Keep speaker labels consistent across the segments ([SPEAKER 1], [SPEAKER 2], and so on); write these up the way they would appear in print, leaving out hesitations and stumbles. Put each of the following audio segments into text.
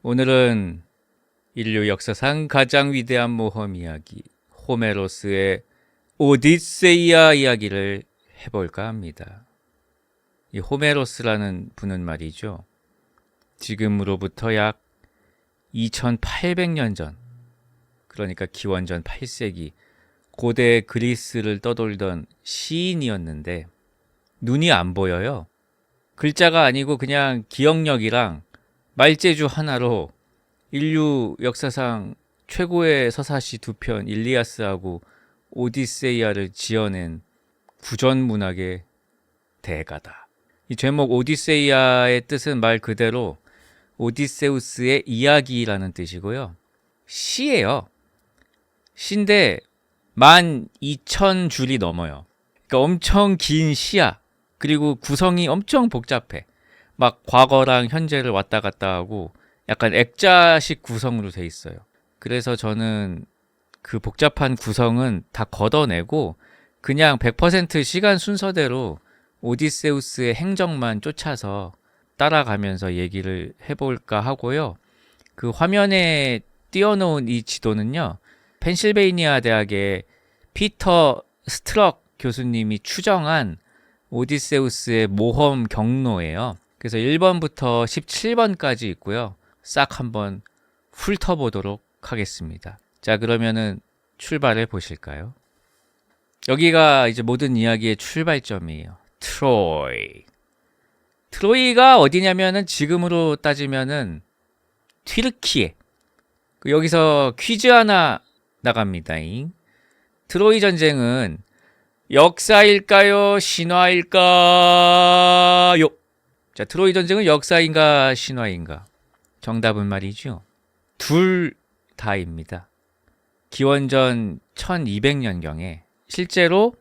[SPEAKER 1] 오늘은 인류 역사상 가장 위대한 모험 이야기 호메로스의 오디세이아 이야기를 해볼까 합니다. 이 호메로스라는 분은 말이죠. 지금으로부터 약 2800년 전, 그러니까 기원전 8세기 고대 그리스를 떠돌던 시인이었는데 눈이 안 보여요. 글자가 아니고 그냥 기억력이랑 말재주 하나로 인류 역사상 최고의 서사시 두 편 일리아스하고 오디세이아를 지어낸 구전문학의 대가다. 이 제목 오디세이아의 뜻은 말 그대로 오디세우스의 이야기라는 뜻이고요. 시예요. 시인데 12,000줄이 넘어요. 그러니까 엄청 긴 시야. 그리고 구성이 엄청 복잡해. 막 과거랑 현재를 왔다 갔다 하고 약간 액자식 구성으로 돼 있어요. 그래서 저는 그 복잡한 구성은 다 걷어내고 그냥 100% 시간 순서대로 오디세우스의 행적만 쫓아서 따라가면서 얘기를 해볼까 하고요. 그 화면에 띄워놓은 이 지도는요. 펜실베이니아 대학의 피터 스트럭 교수님이 추정한 오디세우스의 모험 경로예요. 그래서 1번부터 17번까지 있고요. 싹 한번 훑어보도록 하겠습니다. 자, 그러면은 출발해 보실까요? 여기가 이제 모든 이야기의 출발점이에요. 트로이. 트로이가 어디냐면은 지금으로 따지면은 튀르키예. 여기서 퀴즈 하나 나갑니다. 트로이 전쟁은 역사일까요? 신화일까요? 자, 트로이 전쟁은 역사인가 신화인가? 정답은 말이죠. 둘 다입니다. 기원전 1200년경에 실제로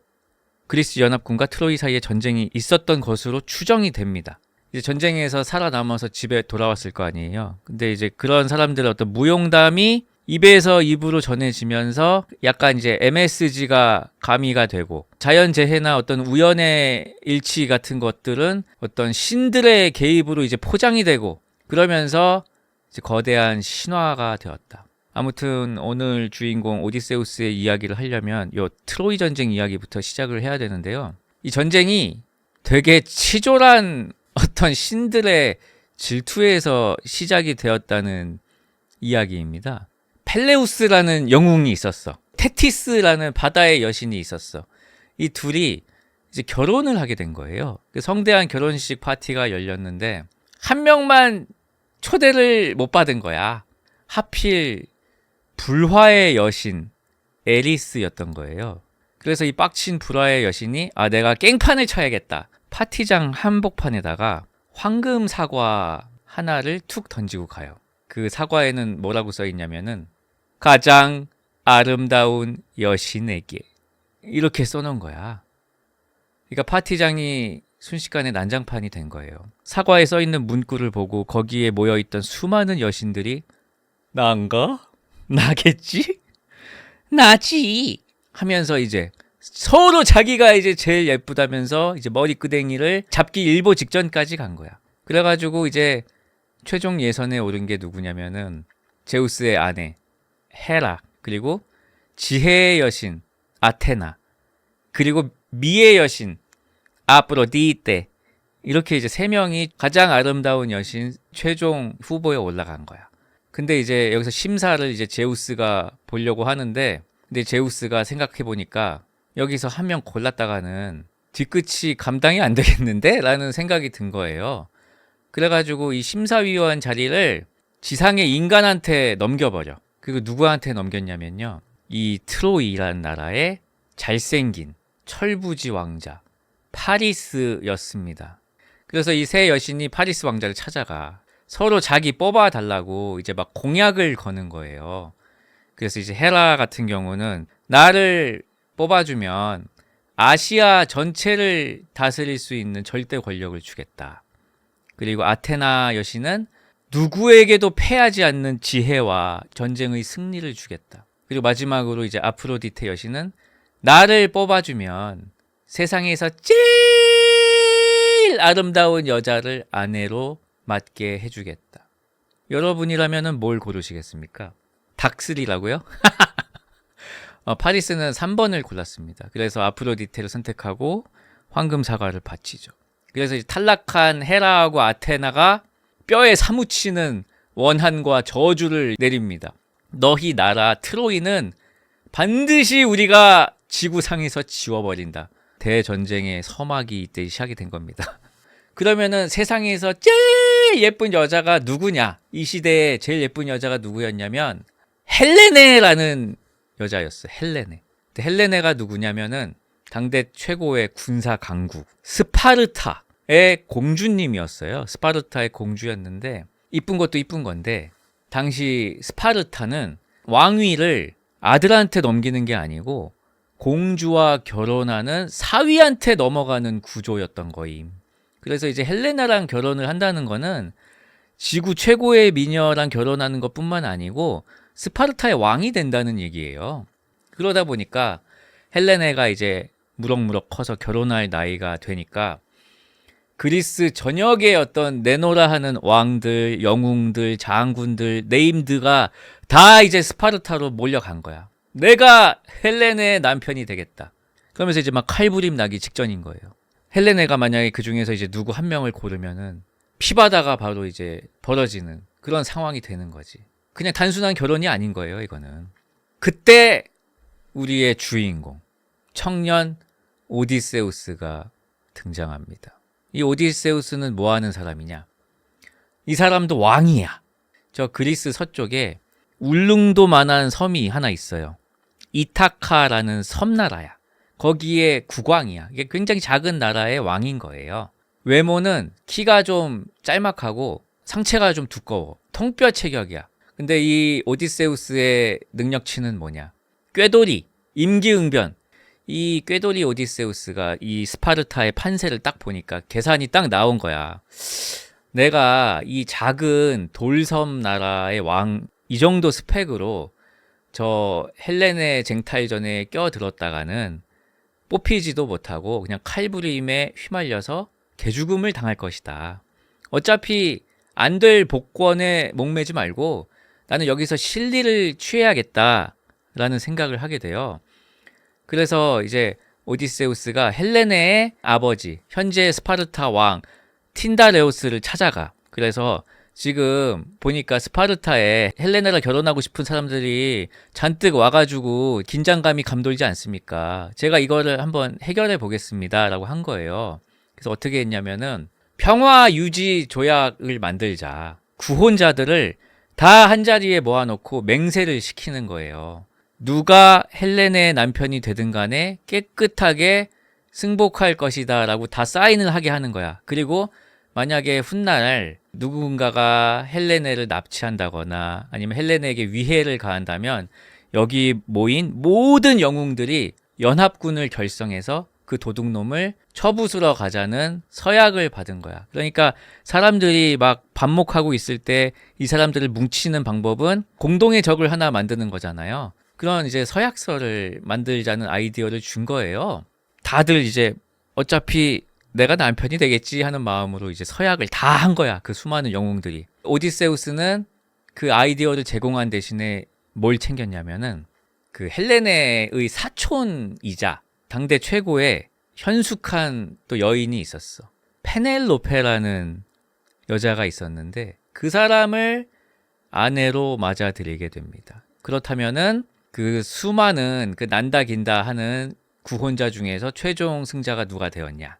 [SPEAKER 1] 그리스 연합군과 트로이 사이에 전쟁이 있었던 것으로 추정이 됩니다. 이제 전쟁에서 살아남아서 집에 돌아왔을 거 아니에요. 근데 이제 그런 사람들의 어떤 무용담이 입에서 입으로 전해지면서 약간 이제 MSG가 가미가 되고 자연재해나 어떤 우연의 일치 같은 것들은 어떤 신들의 개입으로 이제 포장이 되고 그러면서 이제 거대한 신화가 되었다. 아무튼 오늘 주인공 오디세우스의 이야기를 하려면 요 트로이 전쟁 이야기부터 시작을 해야 되는데요. 이 전쟁이 되게 치졸한 어떤 신들의 질투에서 시작이 되었다는 이야기입니다. 펠레우스라는 영웅이 있었어. 테티스라는 바다의 여신이 있었어. 이 둘이 이제 결혼을 하게 된 거예요. 성대한 결혼식 파티가 열렸는데 한 명만 초대를 못 받은 거야. 하필 불화의 여신 에리스였던 거예요. 그래서 이 빡친 불화의 여신이 내가 깽판을 쳐야겠다. 파티장 한복판에다가 황금 사과 하나를 툭 던지고 가요. 그 사과에는 뭐라고 써 있냐면은 가장 아름다운 여신에게 이렇게 써놓은 거야. 그러니까 파티장이 순식간에 난장판이 된 거예요. 사과에 써 있는 문구를 보고 거기에 모여있던 수많은 여신들이 난가? 나겠지? 나지! 하면서 이제 서로 자기가 이제 제일 예쁘다면서 이제 머리끄댕이를 잡기 일보 직전까지 간 거야. 그래가지고 이제 최종 예선에 오른 게 누구냐면은 제우스의 아내 헤라, 그리고 지혜의 여신 아테나, 그리고 미의 여신 아프로디테, 이렇게 이제 세 명이 가장 아름다운 여신 최종 후보에 올라간 거야. 근데 이제 여기서 심사를 이제 제우스가 보려고 하는데, 근데 제우스가 생각해 보니까 여기서 한 명 골랐다가는 뒤끝이 감당이 안 되겠는데? 라는 생각이 든 거예요. 그래가지고 이 심사위원 자리를 지상의 인간한테 넘겨버려. 그리고 누구한테 넘겼냐면요. 이 트로이라는 나라의 잘생긴 철부지 왕자 파리스였습니다. 그래서 이 세 여신이 파리스 왕자를 찾아가 서로 자기 뽑아달라고 이제 막 공약을 거는 거예요. 그래서 이제 헤라 같은 경우는 나를 뽑아주면 아시아 전체를 다스릴 수 있는 절대 권력을 주겠다. 그리고 아테나 여신은 누구에게도 패하지 않는 지혜와 전쟁의 승리를 주겠다. 그리고 마지막으로 이제 아프로디테 여신은 나를 뽑아주면 세상에서 제일 아름다운 여자를 아내로 맞게 해주겠다. 여러분이라면은 뭘 고르시겠습니까? 닥스리라고요? 파리스는 3번을 골랐습니다. 그래서 아프로디테를 선택하고 황금 사과를 바치죠. 그래서 이제 탈락한 헤라하고 아테나가 뼈에 사무치는 원한과 저주를 내립니다. 너희 나라 트로이는 반드시 우리가 지구상에서 지워버린다. 대전쟁의 서막이 이때 시작이 된 겁니다. 그러면은 세상에서 제일 예쁜 여자가 누구냐? 이 시대에 제일 예쁜 여자가 누구였냐면 헬레네라는 여자였어요. 헬레네. 헬레네가 누구냐면은 당대 최고의 군사 강국 스파르타의 공주님이었어요. 스파르타의 공주였는데 이쁜 것도 이쁜 건데 당시 스파르타는 왕위를 아들한테 넘기는 게 아니고 공주와 결혼하는 사위한테 넘어가는 구조였던 거임. 그래서 이제 헬레나랑 결혼을 한다는 거는 지구 최고의 미녀랑 결혼하는 것뿐만 아니고 스파르타의 왕이 된다는 얘기예요. 그러다 보니까 헬레네가 이제 무럭무럭 커서 결혼할 나이가 되니까 그리스 전역의 어떤 내노라 하는 왕들, 영웅들, 장군들, 네임드가 다 이제 스파르타로 몰려간 거야. 내가 헬레네의 남편이 되겠다. 그러면서 이제 막 칼부림 나기 직전인 거예요. 헬레네가 만약에 그 중에서 이제 누구 한 명을 고르면은 피바다가 바로 이제 벌어지는 그런 상황이 되는 거지. 그냥 단순한 결혼이 아닌 거예요, 이거는. 그때 우리의 주인공, 청년 오디세우스가 등장합니다. 이 오디세우스는 뭐 하는 사람이냐? 이 사람도 왕이야. 저 그리스 서쪽에 울릉도만한 섬이 하나 있어요. 이타카라는 섬나라야. 거기에 국왕이야. 이게 굉장히 작은 나라의 왕인 거예요. 외모는 키가 좀 짤막하고 상체가 좀 두꺼워. 통뼈 체격이야. 근데 이 오디세우스의 능력치는 뭐냐? 꾀돌이, 임기응변. 이 꾀돌이 오디세우스가 이 스파르타의 판세를 딱 보니까 계산이 딱 나온 거야. 내가 이 작은 돌섬 나라의 왕, 이 정도 스펙으로 저 헬레네 쟁탈전에 껴들었다가는 뽑히지도 못하고 그냥 칼부림에 휘말려서 개죽음을 당할 것이다. 어차피 안 될 복권에 목매지 말고 나는 여기서 실리를 취해야겠다라는 생각을 하게 돼요. 그래서 이제 오디세우스가 헬레네의 아버지, 현재 스파르타 왕 틴다레우스를 찾아가. 그래서 지금 보니까 스파르타에 헬레나랑 결혼하고 싶은 사람들이 잔뜩 와가지고 긴장감이 감돌지 않습니까? 제가 이거를 한번 해결해 보겠습니다 라고 한 거예요. 그래서 어떻게 했냐면은 평화 유지 조약을 만들자. 구혼자들을 다 한자리에 모아놓고 맹세를 시키는 거예요. 누가 헬레네의 남편이 되든 간에 깨끗하게 승복할 것이다 라고 다 사인을 하게 하는 거야. 그리고 만약에 훗날 누군가가 헬레네를 납치한다거나 아니면 헬레네에게 위해를 가한다면 여기 모인 모든 영웅들이 연합군을 결성해서 그 도둑놈을 처부수러 가자는 서약을 받은 거야. 그러니까 사람들이 막 반목하고 있을 때 이 사람들을 뭉치는 방법은 공동의 적을 하나 만드는 거잖아요. 그런 이제 서약서를 만들자는 아이디어를 준 거예요. 다들 이제 어차피 내가 남편이 되겠지 하는 마음으로 이제 서약을 다 한 거야. 그 수많은 영웅들이. 오디세우스는 그 아이디어를 제공한 대신에 뭘 챙겼냐면은 그 헬레네의 사촌이자 당대 최고의 현숙한 또 여인이 있었어. 페넬로페라는 여자가 있었는데 그 사람을 아내로 맞아들이게 됩니다. 그렇다면은 그 수많은 그 난다 긴다 하는 구혼자 중에서 최종 승자가 누가 되었냐?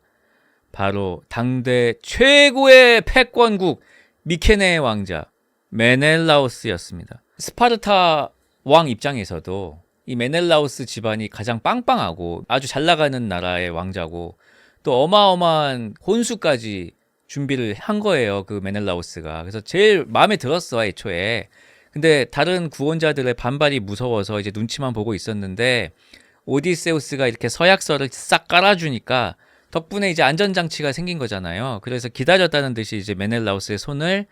[SPEAKER 1] 바로 당대 최고의 패권국 미케네 왕자 메넬라우스였습니다. 스파르타 왕 입장에서도 이 메넬라우스 집안이 가장 빵빵하고 아주 잘 나가는 나라의 왕자고 또 어마어마한 혼수까지 준비를 한 거예요. 그 메넬라우스가. 그래서 제일 마음에 들었어, 애초에. 근데 다른 구원자들의 반발이 무서워서 이제 눈치만 보고 있었는데 오디세우스가 이렇게 서약서를 싹 깔아주니까 덕분에 이제 안전장치가 생긴 거잖아요. 그래서 기다렸다는 듯이 이제 메넬라우스의 손을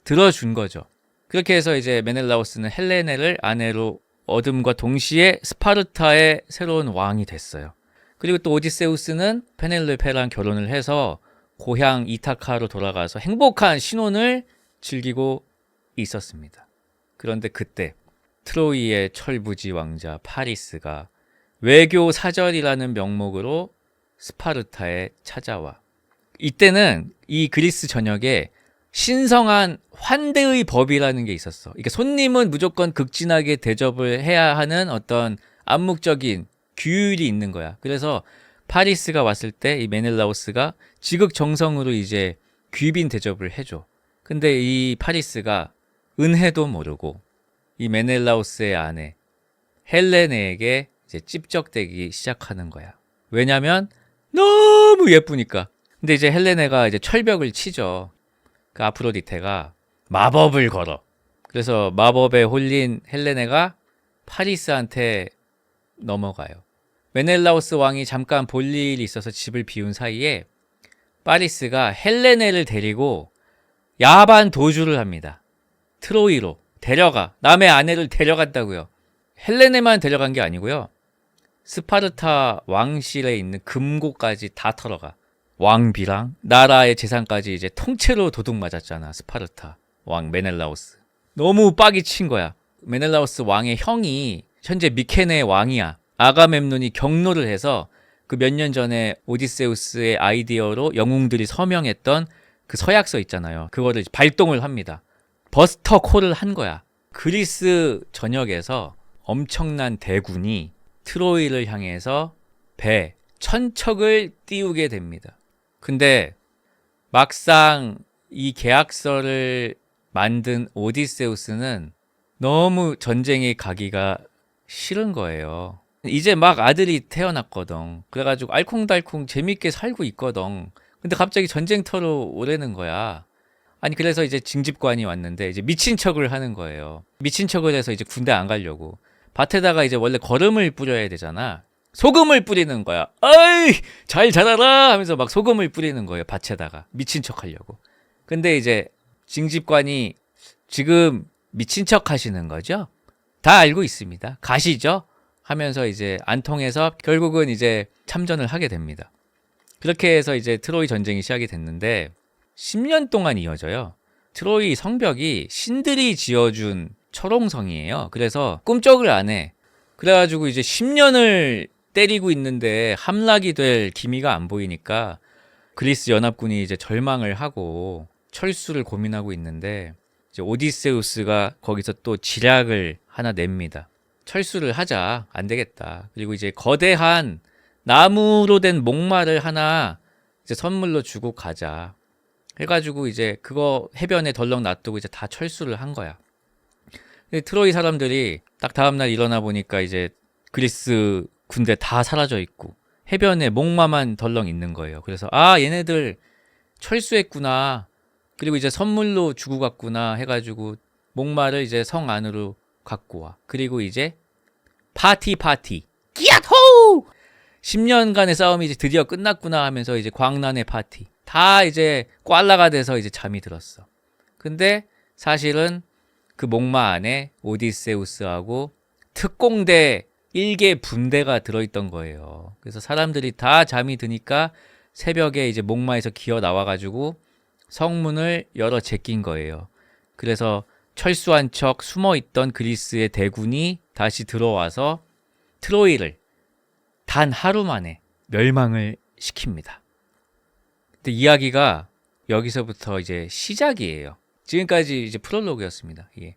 [SPEAKER 1] 들어준 거죠. 그렇게 해서 이제 메넬라우스는 헬레네를 아내로 얻음과 동시에 스파르타의 새로운 왕이 됐어요. 그리고 또 오디세우스는 페넬로페랑 결혼을 해서 고향 이타카로 돌아가서 행복한 신혼을 즐기고 있었습니다. 그런데 그때 트로이의 철부지 왕자 파리스가 외교 사절이라는 명목으로 스파르타에 찾아와. 이때는 이 그리스 전역에 신성한 환대의 법이라는 게 있었어. 이게 손님은 무조건 극진하게 대접을 해야 하는 어떤 암묵적인 규율이 있는 거야. 그래서 파리스가 왔을 때 이 메넬라우스가 지극정성으로 이제 귀빈 대접을 해줘. 근데 이 파리스가 은혜도 모르고 이 메넬라우스의 아내 헬레네에게 이제 찝적대기 시작하는 거야. 왜냐면 너무 예쁘니까. 근데 이제 헬레네가 이제 철벽을 치죠. 그 아프로디테가 마법을 걸어. 그래서 마법에 홀린 헬레네가 파리스한테 넘어가요. 메넬라우스 왕이 잠깐 볼 일이 있어서 집을 비운 사이에 파리스가 헬레네를 데리고 야반 도주를 합니다. 트로이로 데려가. 남의 아내를 데려간다고요. 헬레네만 데려간 게 아니고요. 스파르타 왕실에 있는 금고까지 다 털어가. 왕비랑 나라의 재산까지 이제 통째로 도둑 맞았잖아. 스파르타 왕 메넬라우스. 너무 빡이 친 거야. 메넬라우스 왕의 형이 현재 미케네 왕이야. 아가멤논이 경로를 해서 그 몇 년 전에 오디세우스의 아이디어로 영웅들이 서명했던 그 서약서 있잖아요. 그거를 발동을 합니다. 버스터 콜을 한 거야. 그리스 전역에서 엄청난 대군이 트로이를 향해서 배, 천척을 띄우게 됩니다. 근데 막상 이 계약서를 만든 오디세우스는 너무 전쟁에 가기가 싫은 거예요. 이제 막 아들이 태어났거든. 그래가지고 알콩달콩 재밌게 살고 있거든. 근데 갑자기 전쟁터로 오라는 거야. 아니 그래서 이제 징집관이 왔는데 이제 미친 척을 하는 거예요. 미친 척을 해서 이제 군대 안 가려고. 밭에다가 이제 원래 거름을 뿌려야 되잖아. 소금을 뿌리는 거야. 아이 잘 자라라 하면서 막 소금을 뿌리는 거예요. 밭에다가 미친 척 하려고. 근데 이제 징집관이 지금 미친 척 하시는 거죠? 다 알고 있습니다. 가시죠? 하면서 이제 안 통해서 결국은 이제 참전을 하게 됩니다. 그렇게 해서 이제 트로이 전쟁이 시작이 됐는데 10년 동안 이어져요. 트로이 성벽이 신들이 지어준 철옹성이에요. 그래서 꿈쩍을 안 해. 그래가지고 이제 10년을 때리고 있는데 함락이 될 기미가 안 보이니까 그리스 연합군이 이제 절망을 하고 철수를 고민하고 있는데 이제 오디세우스가 거기서 또 지략을 하나 냅니다. 철수를 하자. 안 되겠다. 그리고 이제 거대한 나무로 된 목마를 하나 이제 선물로 주고 가자. 해가지고 이제 그거 해변에 덜렁 놔두고 이제 다 철수를 한 거야. 근데 트로이 사람들이 딱 다음날 일어나 보니까 이제 그리스 군대 다 사라져 있고 해변에 목마만 덜렁 있는 거예요. 그래서 아 얘네들 철수했구나. 그리고 이제 선물로 주고 갔구나 해가지고 목마를 이제 성 안으로 갖고 와. 그리고 이제 파티 끼앗호! 10년간의 싸움이 이제 드디어 끝났구나 하면서 이제 광란의 파티. 다 이제 꽐라가 돼서 이제 잠이 들었어. 근데 사실은 그 목마 안에 오디세우스하고 특공대 1개 분대가 들어있던 거예요. 그래서 사람들이 다 잠이 드니까 새벽에 이제 목마에서 기어 나와가지고 성문을 열어 제낀 거예요. 그래서 철수한 척 숨어있던 그리스의 대군이 다시 들어와서 트로이를 단 하루 만에 멸망을 시킵니다. 근데 이야기가 여기서부터 이제 시작이에요. 지금까지 이제 프롤로그였습니다. 예.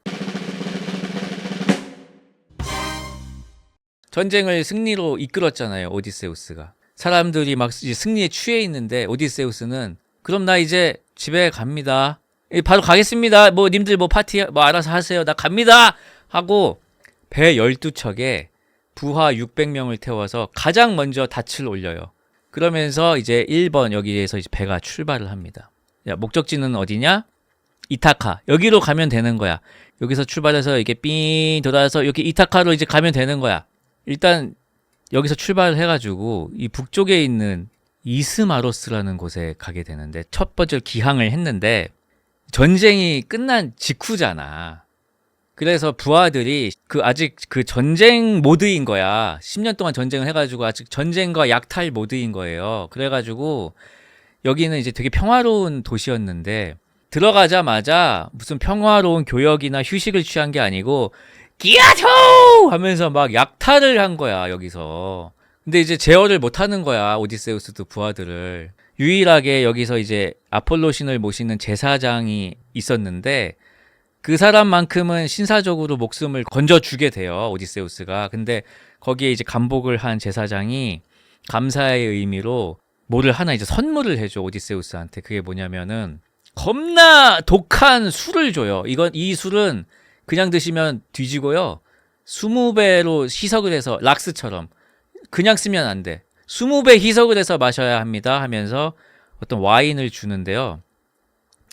[SPEAKER 1] 전쟁을 승리로 이끌었잖아요, 오디세우스가. 사람들이 막 이제 승리에 취해 있는데 오디세우스는 그럼 나 이제 집에 갑니다. 바로 가겠습니다. 뭐 님들 뭐 파티 뭐 알아서 하세요. 나 갑니다. 하고 배 12척에 부하 600명을 태워서 가장 먼저 닻을 올려요. 그러면서 이제 1번 여기에서 이제 배가 출발을 합니다. 야, 목적지는 어디냐? 이타카. 여기로 가면 되는 거야. 여기서 출발해서 이렇게 삥 돌아서 이렇게 이타카로 이제 가면 되는 거야. 일단 여기서 출발을 해가지고 이 북쪽에 있는 이스마로스라는 곳에 가게 되는데 첫 번째 기항을 했는데 전쟁이 끝난 직후잖아. 그래서 부하들이 아직 그 전쟁 모드인 거야. 10년 동안 전쟁을 해가지고 아직 전쟁과 약탈 모드인 거예요. 그래가지고 여기는 이제 되게 평화로운 도시였는데 들어가자마자 무슨 평화로운 교역이나 휴식을 취한 게 아니고 기아토 하면서 막 약탈을 한 거야 여기서. 근데 이제 제어를 못 하는 거야 오디세우스도 부하들을. 유일하게 여기서 이제 아폴로 신을 모시는 제사장이 있었는데 그 사람만큼은 신사적으로 목숨을 건져주게 돼요 오디세우스가. 근데 거기에 이제 감복을 한 제사장이 감사의 의미로 뭐를 하나 이제 선물을 해줘 오디세우스한테. 그게 뭐냐면은 겁나 독한 술을 줘요. 이 술은 그냥 드시면 뒤지고요. 20배로 희석을 해서 락스처럼 그냥 쓰면 안 돼. 20배 희석을 해서 마셔야 합니다 하면서 어떤 와인을 주는데요.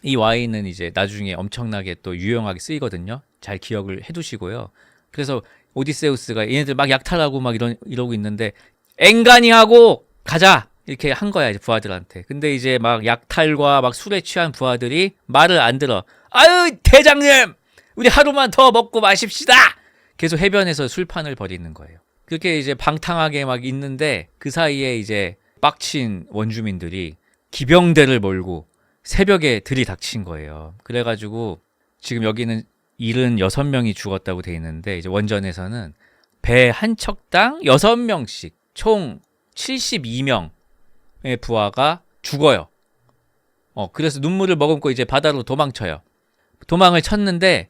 [SPEAKER 1] 이 와인은 이제 나중에 엄청나게 또 유용하게 쓰이거든요. 잘 기억을 해두시고요. 그래서 오디세우스가 얘네들 막 약탈하고 막 이러고 있는데 앵간히 하고 가자 이렇게 한 거야 이제 부하들한테. 근데 이제 막 약탈과 막 술에 취한 부하들이 말을 안 들어. 아유 대장님 우리 하루만 더 먹고 마십시다. 계속 해변에서 술판을 벌이는 거예요. 그렇게 이제 방탕하게 막 있는데 그 사이에 이제 빡친 원주민들이 기병대를 몰고 새벽에 들이닥친 거예요. 그래가지고 지금 여기는 76명이 죽었다고 돼 있는데 이제 원전에서는 배 한 척당 6명씩 총 72명의 부하가 죽어요. 그래서 눈물을 머금고 이제 바다로 도망쳐요. 도망을 쳤는데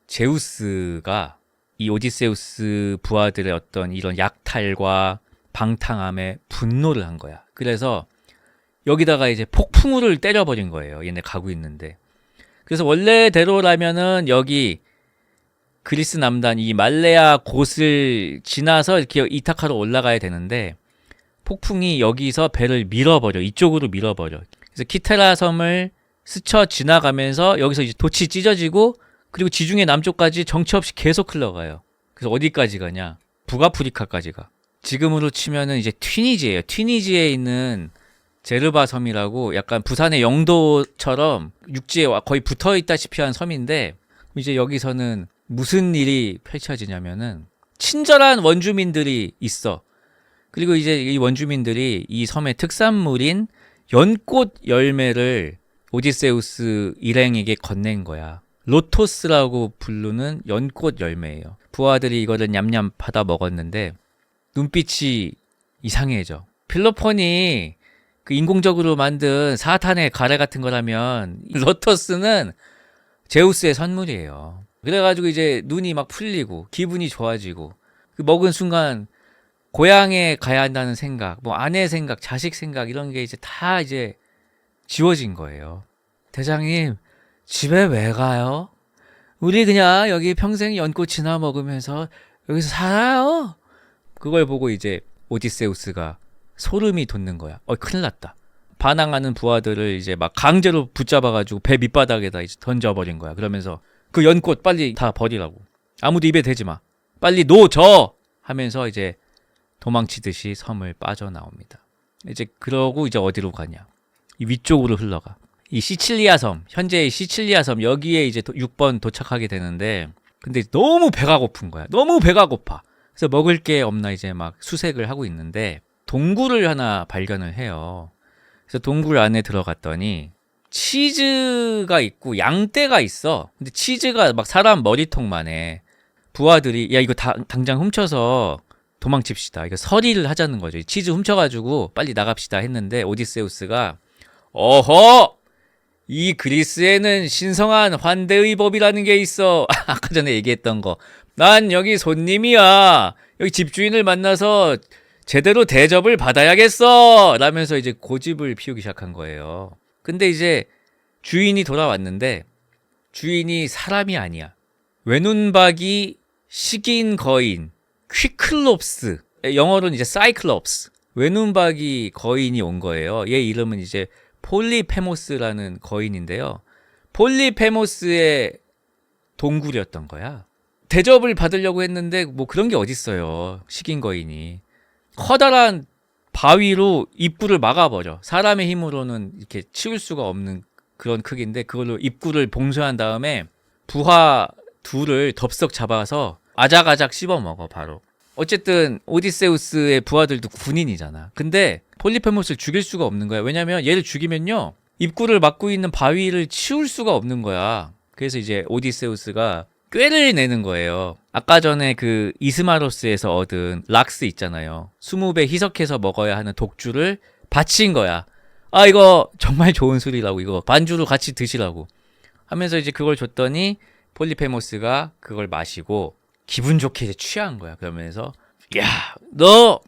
[SPEAKER 1] 제우스가 이 오디세우스 부하들의 어떤 이런 약탈과 방탕함에 분노를 한 거야. 그래서 여기다가 이제 폭풍우를 때려버린 거예요. 얘네 가고 있는데. 그래서 원래대로라면은 여기 그리스 남단 이 말레아 곳을 지나서 이렇게 이타카로 올라가야 되는데 폭풍이 여기서 배를 밀어버려. 이쪽으로 밀어버려. 그래서 키테라 섬을 스쳐 지나가면서 여기서 이제 돛이 찢어지고 그리고 지중해 남쪽까지 정처 없이 계속 흘러가요. 그래서 어디까지 가냐? 북아프리카까지 가. 지금으로 치면은 이제 튀니지예요. 튀니지에 있는 제르바 섬이라고 약간 부산의 영도처럼 육지에 거의 붙어 있다시피 한 섬인데 이제 여기서는 무슨 일이 펼쳐지냐면은 친절한 원주민들이 있어. 그리고 이제 이 원주민들이 이 섬의 특산물인 연꽃 열매를 오디세우스 일행에게 건넨 거야. 로토스라고 부르는 연꽃 열매예요. 부하들이 이거를 냠냠 받아 먹었는데 눈빛이 이상해져. 필로폰이 그 인공적으로 만든 사탄의 가래 같은 거라면 로토스는 제우스의 선물이에요. 그래가지고 이제 눈이 막 풀리고 기분이 좋아지고 그 먹은 순간 고향에 가야 한다는 생각, 뭐 아내 생각, 자식 생각 이런 게 이제 다 이제 지워진 거예요. 대장님 집에 왜 가요? 우리 그냥 여기 평생 연꽃이나 먹으면서 여기서 살아요. 그걸 보고 이제 오디세우스가 소름이 돋는 거야. 큰일 났다. 반항하는 부하들을 이제 막 강제로 붙잡아가지고 배 밑바닥에다 이제 던져버린 거야. 그러면서 그 연꽃 빨리 다 버리라고. 아무도 입에 대지 마. 빨리 놓줘! 하면서 이제 도망치듯이 섬을 빠져나옵니다. 이제 그러고 이제 어디로 가냐. 이 위쪽으로 흘러가. 이 시칠리아 섬, 현재의 시칠리아 섬 여기에 이제 6번 도착하게 되는데 근데 너무 배가 고픈 거야. 너무 배가 고파. 그래서 먹을 게 없나 이제 막 수색을 하고 있는데 동굴을 하나 발견을 해요. 그래서 동굴 안에 들어갔더니 치즈가 있고 양떼가 있어. 근데 치즈가 막 사람 머리통만 해. 부하들이 야 이거 당장 훔쳐서 도망칩시다. 이거 서리를 하자는 거죠. 치즈 훔쳐가지고 빨리 나갑시다 했는데 오디세우스가 어허! 이 그리스에는 신성한 환대의 법이라는 게 있어. 아까 전에 얘기했던 거. 난 여기 손님이야. 여기 집주인을 만나서 제대로 대접을 받아야겠어. 라면서 이제 고집을 피우기 시작한 거예요. 근데 이제 주인이 돌아왔는데 주인이 사람이 아니야. 외눈박이 식인 거인 퀴클롭스. 영어로는 이제 사이클롭스. 외눈박이 거인이 온 거예요. 얘 이름은 이제 폴리페모스라는 거인인데요. 폴리페모스의 동굴이었던 거야. 대접을 받으려고 했는데 뭐 그런 게 어딨어요. 식인 거인이. 커다란 바위로 입구를 막아버려. 사람의 힘으로는 이렇게 치울 수가 없는 그런 크기인데 그걸로 입구를 봉쇄한 다음에 부하 둘을 덥석 잡아서 아작아작 씹어먹어 바로. 어쨌든 오디세우스의 부하들도 군인이잖아. 근데 폴리페모스를 죽일 수가 없는 거야. 왜냐면 얘를 죽이면요 입구를 막고 있는 바위를 치울 수가 없는 거야. 그래서 이제 오디세우스가 꾀를 내는 거예요. 아까 전에 그 이스마로스에서 얻은 락스 있잖아요. 20배 희석해서 먹어야 하는 독주를 바친 거야. 아, 이거 정말 좋은 술이라고, 이거 반주로 같이 드시라고 하면서 이제 그걸 줬더니 폴리페모스가 그걸 마시고 기분 좋게 이제 취한 거야. 그러면서 야, 너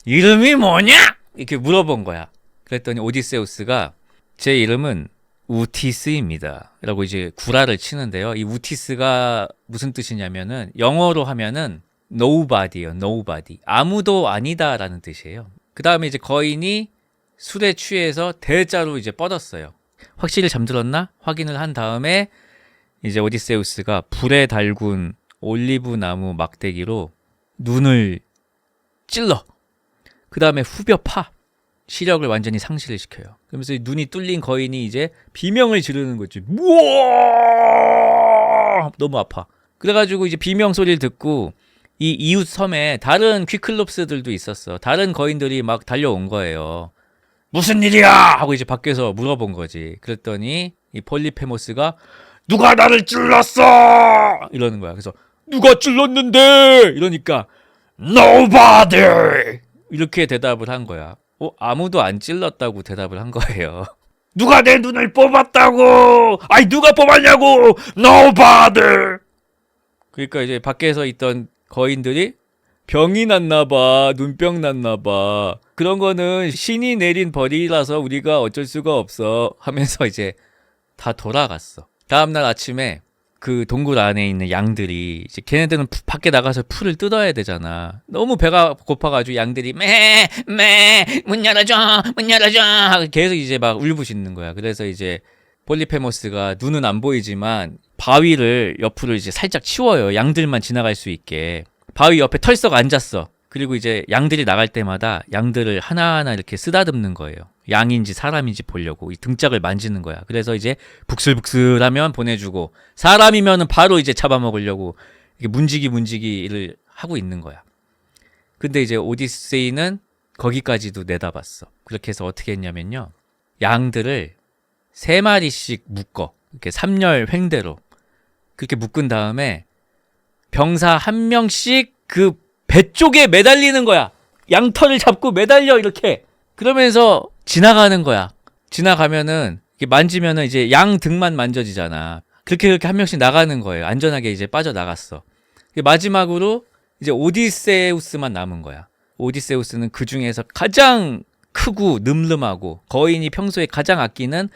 [SPEAKER 1] 이름이 뭐냐? 이렇게 물어본 거야. 그랬더니 오디세우스가 제 이름은 우티스입니다 라고 이제 구라를 치는데요. 이 우티스가 무슨 뜻이냐면은 영어로 하면은 nobody예요. nobody. 아무도 아니다 라는 뜻이에요. 그 다음에 이제 거인이 술에 취해서 대자로 이제 뻗었어요. 확실히 잠들었나? 확인을 한 다음에 이제 오디세우스가 불에 달군 올리브 나무 막대기로 눈을 찔러. 그 다음에 후벼 파. 시력을 완전히 상실을 시켜요. 그러면서 눈이 뚫린 거인이 이제 비명을 지르는 거지. 우와! 너무 아파. 그래가지고 이제 비명 소리를 듣고 이 이웃 섬에 다른 퀴클롭스들도 있었어. 다른 거인들이 막 달려온 거예요. 무슨 일이야! 하고 이제 밖에서 물어본 거지. 그랬더니 이 폴리페모스가 누가 나를 찔렀어! 이러는 거야. 그래서 누가 찔렀는데! 이러니까 Nobody! 이렇게 대답을 한 거야. 아무도 안 찔렀다고 대답을 한 거예요. 누가 내 눈을 뽑았다고! 아니 누가 뽑았냐고! Nobody! 그러니까 이제 밖에서 있던 거인들이 병이 났나봐, 눈병 났나봐, 그런 거는 신이 내린 벌이라서 우리가 어쩔 수가 없어 하면서 이제 다 돌아갔어. 다음날 아침에 그 동굴 안에 있는 양들이 이제 걔네들은 밖에 나가서 풀을 뜯어야 되잖아. 너무 배가 고파가지고 양들이 문 열어줘 하고 계속 이제 막 울부짖는 거야. 그래서 이제 폴리페모스가 눈은 안 보이지만 바위를 옆으로 이제 살짝 치워요. 양들만 지나갈 수 있게. 바위 옆에 털썩 앉았어. 그리고 이제 양들이 나갈 때마다 양들을 하나하나 이렇게 쓰다듬는 거예요. 양인지 사람인지 보려고 이 등짝을 만지는 거야. 그래서 이제 북슬북슬하면 보내주고 사람이면은 바로 이제 잡아먹으려고 이게 문지기를 하고 있는 거야. 근데 이제 오디세이는 거기까지도 내다봤어. 그렇게 해서 어떻게 했냐면요, 양들을 3마리씩 묶어. 이렇게 3열 횡대로 그렇게 묶은 다음에 병사 1명씩 그 배 쪽에 매달리는 거야. 양털을 잡고 매달려 이렇게. 그러면서 지나가는 거야. 지나가면은 이렇게 만지면은 이제 양 등만 만져지잖아. 그렇게 1명씩 나가는 거예요. 안전하게 이제 빠져나갔어. 마지막으로 이제 오디세우스만 남은 거야. 오디세우스는 그 중에서 가장 크고 늠름하고 거인이 평소에 가장 아끼는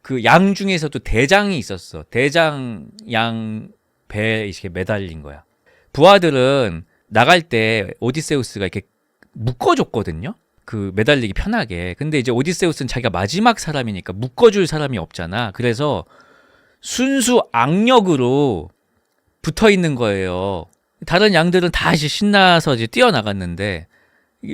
[SPEAKER 1] 그 양 중에서도 대장이 있었어. 대장 양 배에 이렇게 매달린 거야. 부하들은 나갈 때 오디세우스가 이렇게 묶어줬거든요. 그 매달리기 편하게. 근데 이제 오디세우스는 자기가 마지막 사람이니까 묶어줄 사람이 없잖아. 그래서 순수 악력으로 붙어 있는 거예요. 다른 양들은 다 이제 신나서 이제 뛰어나갔는데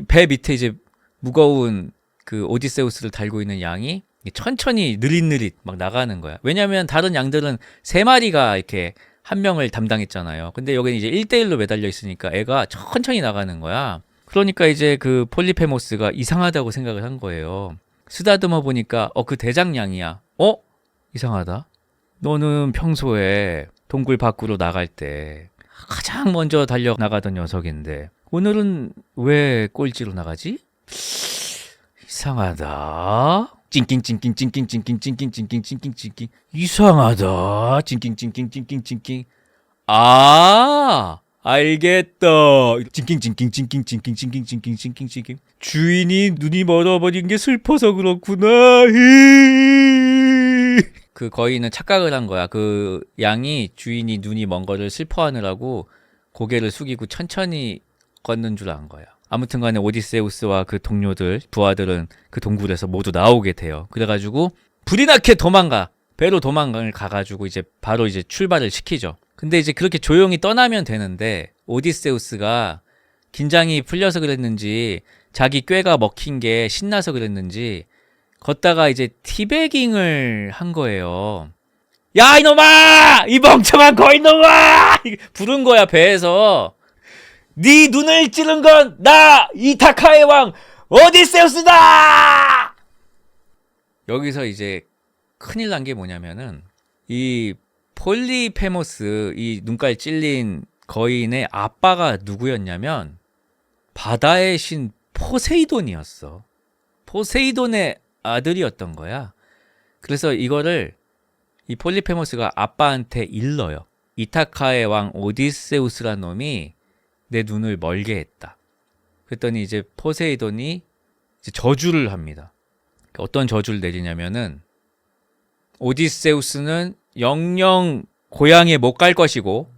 [SPEAKER 1] 배 밑에 이제 무거운 그 오디세우스를 달고 있는 양이 천천히 느릿느릿 막 나가는 거야. 왜냐면 다른 양들은 3마리가 이렇게 1명을 담당했잖아요. 근데 여기는 이제 1대1로 매달려 있으니까 애가 천천히 나가는 거야. 그러니까 이제 그 폴리페모스가 이상하다고 생각을 한 거예요. 쓰다듬어 보니까 그 대장양이야. 이상하다. 너는 평소에 동굴 밖으로 나갈 때 가장 먼저 달려나가던 녀석인데 오늘은 왜 꼴찌로 나가지? 이상하다. 찡낑찡낑찡낑찡낑찡낑찡낑찡낑찡 이상하다. 찡낑찡낑찡찡찡. 아, 알겠다. 찡낑찡낑찡낑찡낑찡낑찡낑찡. 주인이 눈이 멀어버린 게 슬퍼서 그렇구나. 그 거인은 착각을 한 거야. 그 양이 주인이 눈이 먼 거를 슬퍼하느라고 고개를 숙이고 천천히 걷는 줄 안 거야. 아무튼 간에 오디세우스와 그 동료들, 부하들은 그 동굴에서 모두 나오게 돼요. 그래가지고 불이 나게 도망가. 배로 도망을 가가지고 이제 바로 이제 출발을 시키죠. 근데 이제 그렇게 조용히 떠나면 되는데 오디세우스가 긴장이 풀려서 그랬는지 자기 꾀가 먹힌 게 신나서 그랬는지 걷다가 이제 티베깅을 한 거예요. 야 이놈아! 이 멍청한 거인놈아! 부른 거야 배에서. 네 눈을 찌른 건 나 이타카의 왕 오디세우스다! 여기서 이제 큰일 난 게 뭐냐면은 이 폴리페모스 이 눈깔 찔린 거인의 아빠가 누구였냐면 바다의 신 포세이돈이었어. 포세이돈의 아들이었던 거야. 그래서 이거를 이 폴리페모스가 아빠한테 일러요. 이타카의 왕 오디세우스란 놈이 내 눈을 멀게 했다. 그랬더니 이제 포세이돈이 이제 저주를 합니다. 어떤 저주를 내리냐면은 오디세우스는 영영 고향에 못 갈 것이고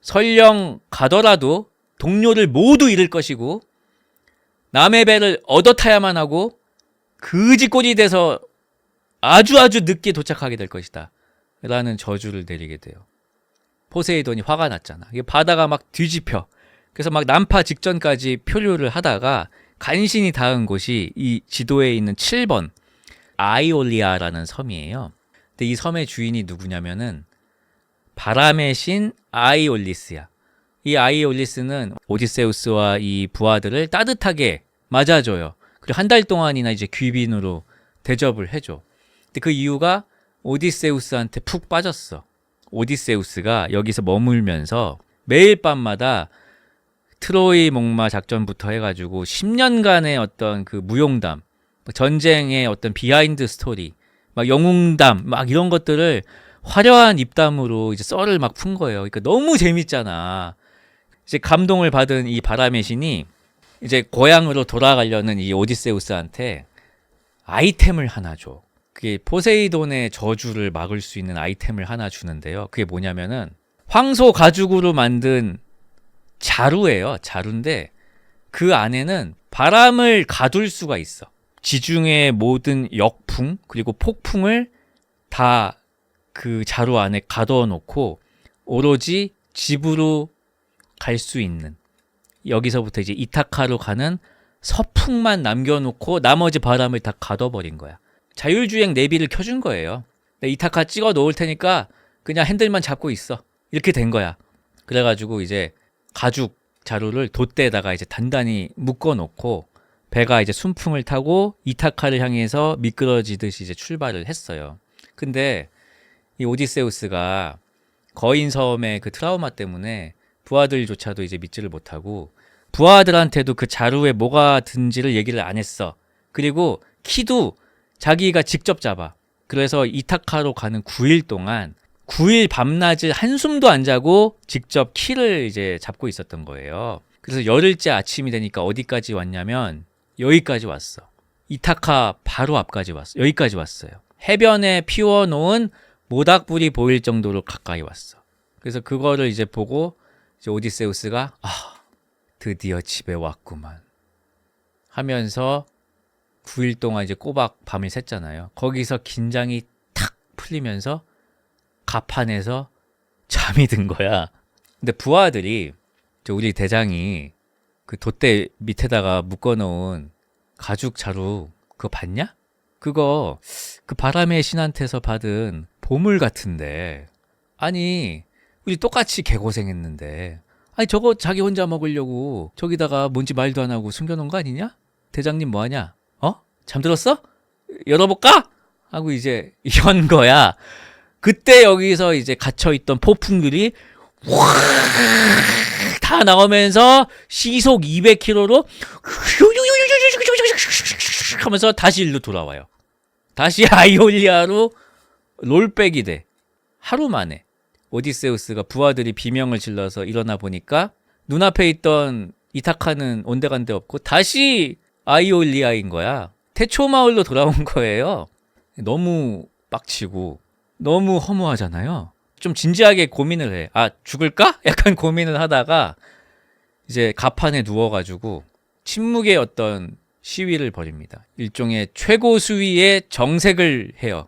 [SPEAKER 1] 설령 가더라도 동료를 모두 잃을 것이고 남의 배를 얻어 타야만 하고 그지꼴이 돼서 아주 늦게 도착하게 될 것이다 라는 저주를 내리게 돼요. 포세이돈이 화가 났잖아. 이게 바다가 막 뒤집혀. 그래서 막 난파 직전까지 표류를 하다가 간신히 닿은 곳이 이 지도에 있는 7번 아이올리아라는 섬이에요. 근데 이 섬의 주인이 누구냐면은 바람의 신 아이올리스야. 이 아이올리스는 오디세우스와 이 부하들을 따뜻하게 맞아줘요. 그리고 한 달 동안이나 이제 귀빈으로 대접을 해줘. 근데 그 이유가 오디세우스한테 푹 빠졌어. 오디세우스가 여기서 머물면서 매일 밤마다 트로이 목마 작전부터 해가지고 10년간의 어떤 그 무용담, 전쟁의 어떤 비하인드 스토리, 막 영웅담, 막 이런 것들을 화려한 입담으로 이제 썰을 막 푼 거예요. 그러니까 너무 재밌잖아. 이제 감동을 받은 이 바람의 신이 이제 고향으로 돌아가려는 이 오디세우스한테 아이템을 하나 줘. 그게 포세이돈의 저주를 막을 수 있는 아이템을 하나 주는데요. 그게 뭐냐면은 황소 가죽으로 만든 자루예요. 자루인데 그 안에는 바람을 가둘 수가 있어. 지중해의 모든 역풍 그리고 폭풍을 다 그 자루 안에 가둬 놓고 오로지 집으로 갈 수 있는, 여기서부터 이제 이타카로 가는 서풍만 남겨놓고 나머지 바람을 다 가둬버린 거야. 자율주행 내비를 켜준 거예요. 이타카 찍어 놓을 테니까 그냥 핸들만 잡고 있어. 이렇게 된 거야. 그래가지고 이제 가죽 자루를 돛대에다가 이제 단단히 묶어놓고 배가 이제 순풍을 타고 이타카를 향해서 미끄러지듯이 이제 출발을 했어요. 근데 이 오디세우스가 거인 섬의 그 트라우마 때문에 부하들조차도 이제 믿지를 못하고 부하들한테도 그 자루에 뭐가 든지를 얘기를 안 했어. 그리고 키도 자기가 직접 잡아. 그래서 이타카로 가는 9일 동안 9일 밤낮을 한숨도 안 자고 직접 키를 이제 잡고 있었던 거예요. 그래서 열흘째 아침이 되니까 어디까지 왔냐면 여기까지 왔어. 이타카 바로 앞까지 왔어. 여기까지 왔어요. 해변에 피워놓은 모닥불이 보일 정도로 가까이 왔어. 그래서 그거를 이제 보고 이제 오디세우스가 드디어 집에 왔구만 하면서 9일 동안 이제 꼬박 밤을 샜잖아요. 거기서 긴장이 탁 풀리면서 갑판에서 잠이 든 거야. 근데 부하들이 우리 대장이 그 돛대 밑에다가 묶어놓은 가죽 자루 그거 봤냐? 그거 그 바람의 신한테서 받은 보물 같은데, 아니 우리 똑같이 개고생했는데 아니 저거 자기 혼자 먹으려고 저기다가 뭔지 말도 안 하고 숨겨놓은 거 아니냐? 대장님 뭐하냐? 잠들었어? 열어볼까? 하고 이제 연 거야. 그때 여기서 이제 갇혀있던 폭풍들이 확 다 나오면서 시속 200km로 하면서 다시 일로 돌아와요. 다시 아이올리아로 롤백이 돼. 하루 만에 오디세우스가 부하들이 비명을 질러서 일어나 보니까 눈앞에 있던 이타카는 온데간데 없고 다시 아이올리아인 거야. 태초마을로 돌아온 거예요. 너무 빡치고 너무 허무하잖아요. 좀 진지하게 고민을 해. 죽을까? 약간 고민을 하다가 이제 갑판에 누워가지고 침묵의 어떤 시위를 벌입니다. 일종의 최고 수위의 정색을 해요.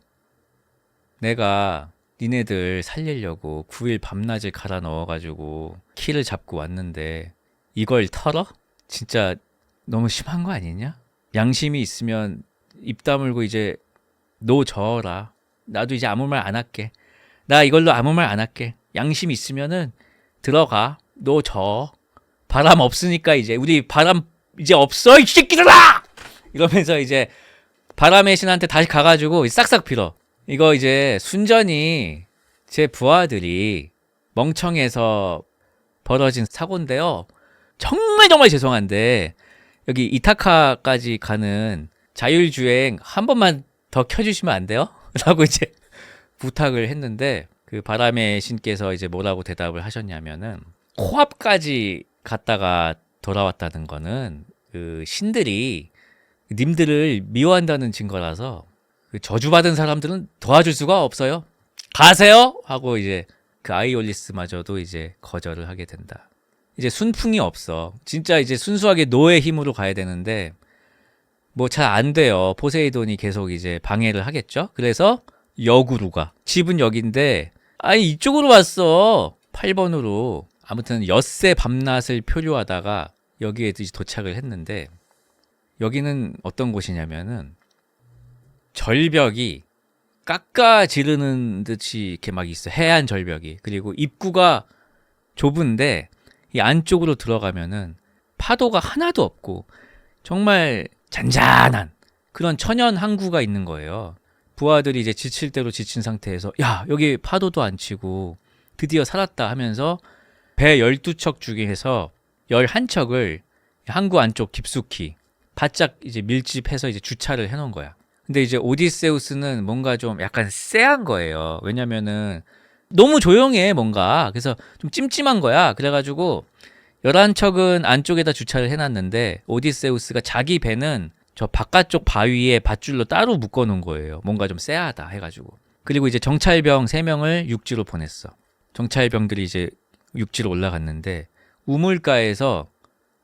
[SPEAKER 1] 내가 니네들 살리려고 9일 밤낮을 갈아 넣어가지고 키를 잡고 왔는데 이걸 털어? 진짜 너무 심한 거 아니냐? 양심이 있으면 입 다물고 이제 노 저어라. 나도 이제 아무 말 안 할게. 나 이걸로 아무 말 안 할게. 양심 있으면은 들어가. 노 저어. 바람 없으니까 이제 우리 바람 이제 없어 이 새끼들아! 이러면서 이제 바람의 신한테 다시 가가지고 싹싹 빌어. 이거 이제 순전히 제 부하들이 멍청해서 벌어진 사고인데요. 정말 정말 죄송한데 여기 이타카까지 가는 자율주행 한 번만 더 켜주시면 안 돼요? 라고 이제 부탁을 했는데 그 바람의 신께서 이제 뭐라고 대답을 하셨냐면은 코앞까지 갔다가 돌아왔다는 거는 그 신들이 님들을 미워한다는 증거라서 그 저주받은 사람들은 도와줄 수가 없어요. 가세요! 하고 이제 그 아이올리스마저도 이제 거절을 하게 된다. 이제 순풍이 없어. 진짜 이제 순수하게 노의 힘으로 가야 되는데 뭐 잘 안 돼요. 포세이돈이 계속 이제 방해를 하겠죠. 그래서 역으로 가. 집은 여긴데 아니 이쪽으로 왔어. 8번으로. 아무튼 엿새 밤낮을 표류하다가 여기에 이제 도착을 했는데 여기는 어떤 곳이냐면은 절벽이 깎아 지르는 듯이 이렇게 막 있어. 해안 절벽이. 그리고 입구가 좁은데 이 안쪽으로 들어가면은 파도가 하나도 없고 정말 잔잔한 그런 천연 항구가 있는 거예요. 부하들이 이제 지칠 대로 지친 상태에서 야 여기 파도도 안 치고 드디어 살았다 하면서 배 12척 중에서 11척을 항구 안쪽 깊숙이 바짝 이제 밀집해서 이제 주차를 해놓은 거야. 근데 이제 오디세우스는 뭔가 좀 약간 쎄한 거예요. 왜냐면은 너무 조용해 뭔가. 그래서 좀 찜찜한 거야. 그래가지고 11척은 안쪽에다 주차를 해놨는데 오디세우스가 자기 배는 저 바깥쪽 바위에 밧줄로 따로 묶어놓은 거예요. 뭔가 좀 쎄하다 해가지고. 그리고 이제 정찰병 3명을 육지로 보냈어. 정찰병들이 이제 육지로 올라갔는데 우물가에서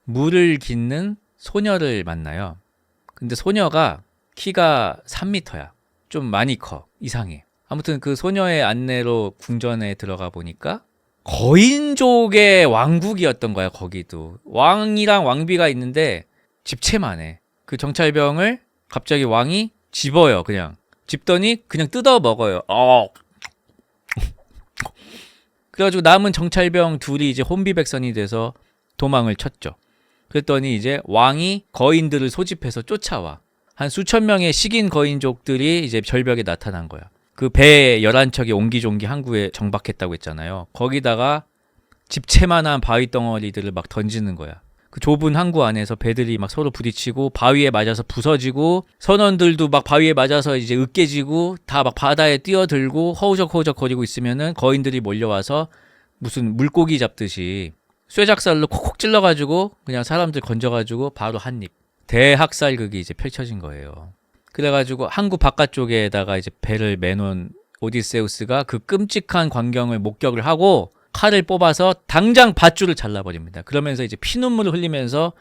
[SPEAKER 1] 물을 깃는 소녀를 만나요. 근데 소녀가 키가 3m야. 좀 많이 커. 이상해. 아무튼 그 소녀의 안내로 궁전에 들어가 보니까 거인족의 왕국이었던 거야. 거기도 왕이랑 왕비가 있는데 집채만 해. 그 정찰병을 갑자기 왕이 집어요. 그냥 집더니 그냥 뜯어 먹어요. 그래가지고 남은 정찰병 둘이 이제 혼비백산이 돼서 도망을 쳤죠. 그랬더니 이제 왕이 거인들을 소집해서 쫓아와. 한 수천 명의 식인 거인족들이 이제 절벽에 나타난 거야. 그 배 11척이 옹기종기 항구에 정박했다고 했잖아요. 거기다가 집채만한 바위 덩어리들을 막 던지는 거야. 그 좁은 항구 안에서 배들이 막 서로 부딪히고 바위에 맞아서 부서지고 선원들도 막 바위에 맞아서 이제 으깨지고 다 막 바다에 뛰어들고 허우적허우적 거리고 있으면은 거인들이 몰려와서 무슨 물고기 잡듯이 쇠작살로 콕콕 찔러가지고 그냥 사람들 건져가지고 바로 한 입. 대학살극이 이제 펼쳐진 거예요. 그래가지고 항구 바깥쪽에다가 이제 배를 매놓은 오디세우스가 그 끔찍한 광경을 목격을 하고 칼을 뽑아서 당장 밧줄을 잘라버립니다. 그러면서 이제 피눈물을 흘리면서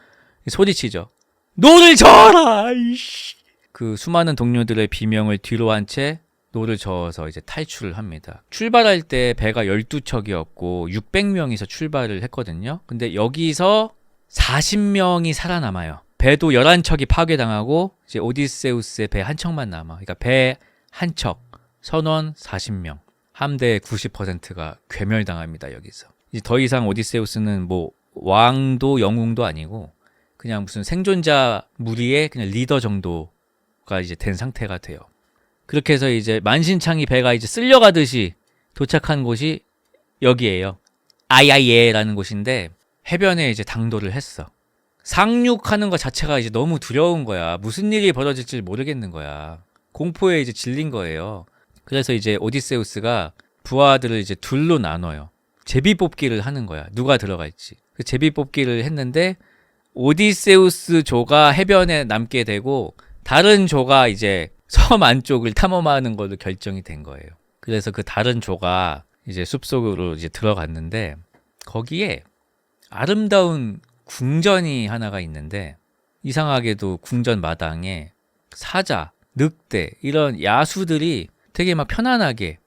[SPEAKER 1] 소리치죠. 노를 저어라! 이씨! 그 수많은 동료들의 비명을 뒤로 한 채 노를 저어서 이제 탈출을 합니다. 출발할 때 배가 12척이었고 600명이서 출발을 했거든요. 근데 여기서 40명이 살아남아요. 배도 11척이 파괴당하고 이제 오디세우스의 배 한 척만 남아. 그러니까 배 한 척, 선원 40명. 함대의 90%가 괴멸당합니다. 여기서. 이제 더 이상 오디세우스는 뭐 왕도 영웅도 아니고 그냥 무슨 생존자 무리의 그냥 리더 정도가 이제 된 상태가 돼요. 그렇게 해서 이제 만신창이 배가 이제 쓸려가듯이 도착한 곳이 여기예요. 아야예라는 곳인데 해변에 이제 당도를 했어. 상륙하는 것 자체가 이제 너무 두려운 거야. 무슨 일이 벌어질지 모르겠는 거야. 공포에 이제 질린 거예요. 그래서 이제 오디세우스가 부하들을 이제 둘로 나눠요. 제비뽑기를 하는 거야. 누가 들어갈지. 그 제비뽑기를 했는데 오디세우스 조가 해변에 남게 되고 다른 조가 이제 섬 안쪽을 탐험하는 걸로 결정이 된 거예요. 그래서 그 다른 조가 이제 숲속으로 이제 들어갔는데 거기에 아름다운 궁전이 하나가 있는데 이상하게도 궁전 마당에 사자, 늑대 이런 야수들이 되게 막 편안하게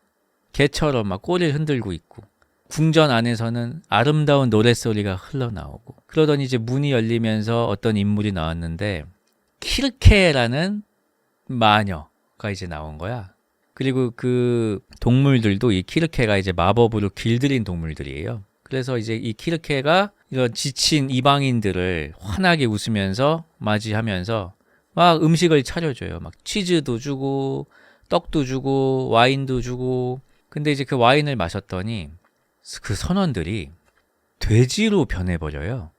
[SPEAKER 1] 개처럼 막 꼬리를 흔들고 있고 궁전 안에서는 아름다운 노랫소리가 흘러나오고 그러더니 이제 문이 열리면서 어떤 인물이 나왔는데 키르케라는 마녀가 이제 나온 거야. 그리고 그 동물들도 이 키르케가 이제 마법으로 길들인 동물들이에요. 그래서 이제 이 키르케가 이런 지친 이방인들을 환하게 웃으면서 맞이하면서 막 음식을 차려줘요. 막 치즈도 주고 떡도 주고 와인도 주고. 근데 이제 그 와인을 마셨더니 그 선원들이 돼지로 변해버려요.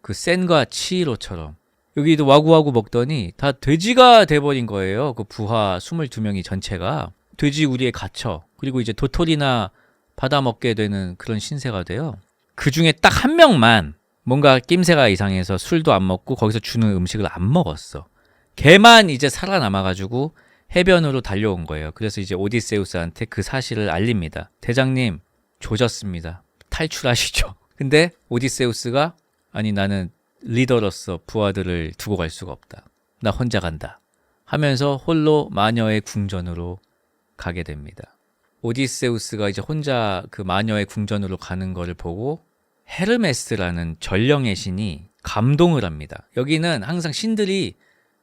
[SPEAKER 1] 그 센과 치히로처럼. 여기도 와구와구 먹더니 다 돼지가 돼버린 거예요. 그 부하 22명이 전체가 돼지 우리에 갇혀. 그리고 이제 도토리나 받아먹게 되는 그런 신세가 돼요. 그 중에 딱 한 명만 뭔가 낌새가 이상해서 술도 안 먹고 거기서 주는 음식을 안 먹었어. 걔만 이제 살아남아가지고 해변으로 달려온 거예요. 그래서 이제 오디세우스한테 그 사실을 알립니다. 대장님, 조졌습니다. 탈출하시죠. 근데 오디세우스가 아니 나는 리더로서 부하들을 두고 갈 수가 없다. 나 혼자 간다. 하면서 홀로 마녀의 궁전으로 가게 됩니다. 오디세우스가 이제 혼자 그 마녀의 궁전으로 가는 거를 보고 헤르메스라는 전령의 신이 감동을 합니다. 여기는 항상 신들이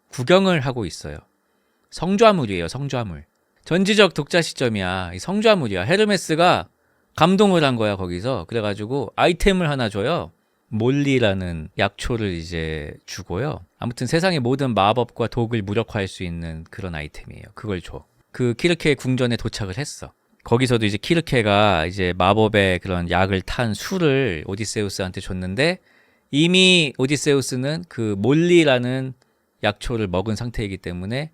[SPEAKER 1] 구경을 하고 있어요. 성좌물이에요, 성좌물. 전지적 독자 시점이야. 이 성좌물이야. 헤르메스가 감동을 한 거야, 거기서. 그래가지고 아이템을 하나 줘요. 몰리라는 약초를 이제 주고요. 아무튼 세상의 모든 마법과 독을 무력화할 수 있는 그런 아이템이에요. 그걸 줘. 그 키르케 궁전에 도착을 했어. 거기서도 이제 키르케가 이제 마법의 그런 약을 탄 술을 오디세우스한테 줬는데 이미 오디세우스는 그 몰리라는 약초를 먹은 상태이기 때문에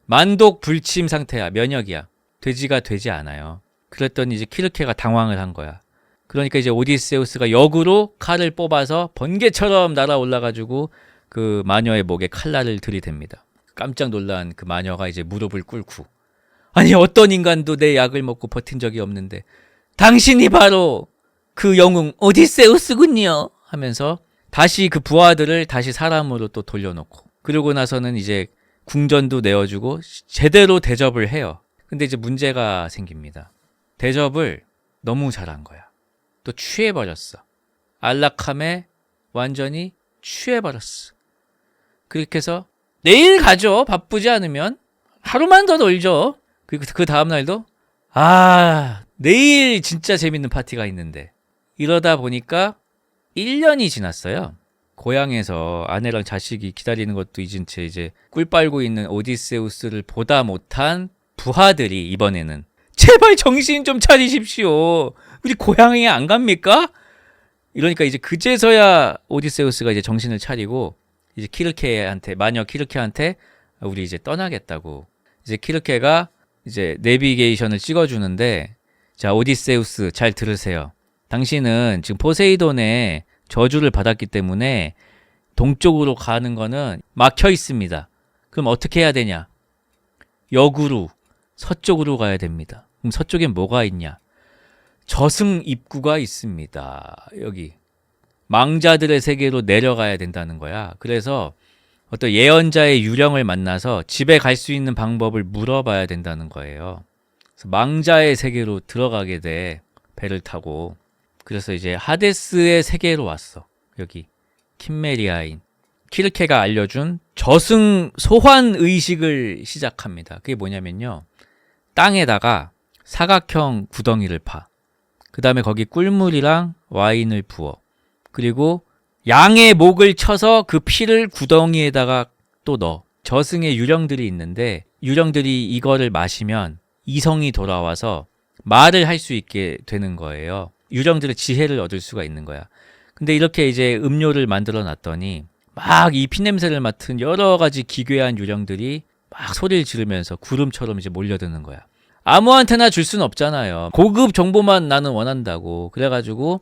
[SPEAKER 1] 만독 불침 상태야. 면역이야. 돼지가 되지 않아요. 그랬더니 이제 키르케가 당황을 한 거야. 그러니까 이제 오디세우스가 역으로 칼을 뽑아서 번개처럼 날아올라가지고 그 마녀의 목에 칼날을 들이댑니다. 깜짝 놀란 그 마녀가 이제 무릎을 꿇고 아니 어떤 인간도 내 약을 먹고 버틴 적이 없는데 당신이 바로 그 영웅 오디세우스군요 하면서 다시 그 부하들을 다시 사람으로 또 돌려놓고 그러고 나서는 이제 궁전도 내어주고 제대로 대접을 해요. 근데 이제 문제가 생깁니다. 대접을 너무 잘한 거야. 또 취해버렸어. 안락함에 완전히 취해버렸어. 그렇게 해서 내일 가죠. 바쁘지 않으면. 하루만 더 놀죠. 그리고 그 다음날도 내일 진짜 재밌는 파티가 있는데 이러다 보니까 1년이 지났어요. 고향에서 아내랑 자식이 기다리는 것도 잊은 채 이제 꿀 빨고 있는 오디세우스를 보다 못한 부하들이 이번에는 제발 정신 좀 차리십시오. 우리 고향에 안 갑니까? 이러니까 이제 그제서야 오디세우스가 이제 정신을 차리고 이제 키르케한테 마녀 키르케한테 우리 이제 떠나겠다고. 이제 키르케가 이제 내비게이션을 찍어주는데 자 오디세우스 잘 들으세요. 당신은 지금 포세이돈의 저주를 받았기 때문에 동쪽으로 가는 거는 막혀 있습니다. 그럼 어떻게 해야 되냐? 역으로 서쪽으로 가야 됩니다. 그럼 서쪽엔 뭐가 있냐? 저승 입구가 있습니다. 여기 망자들의 세계로 내려가야 된다는 거야. 그래서 어떤 예언자의 유령을 만나서 집에 갈 수 있는 방법을 물어봐야 된다는 거예요. 그래서 망자의 세계로 들어가게 돼. 배를 타고. 그래서 이제 하데스의 세계로 왔어. 여기 킴메리아인 키르케가 알려준 저승 소환 의식을 시작합니다. 그게 뭐냐면요. 땅에다가 사각형 구덩이를 파. 그 다음에 거기 꿀물이랑 와인을 부어. 그리고 양의 목을 쳐서 그 피를 구덩이에다가 또 넣어. 저승의 유령들이 있는데 유령들이 이거를 마시면 이성이 돌아와서 말을 할 수 있게 되는 거예요. 유령들의 지혜를 얻을 수가 있는 거야. 근데 이렇게 이제 음료를 만들어 놨더니 막 이 피냄새를 맡은 여러 가지 기괴한 유령들이 막 소리를 지르면서 구름처럼 이제 몰려드는 거야. 아무한테나 줄 수는 없잖아요. 고급 정보만 나는 원한다고. 그래가지고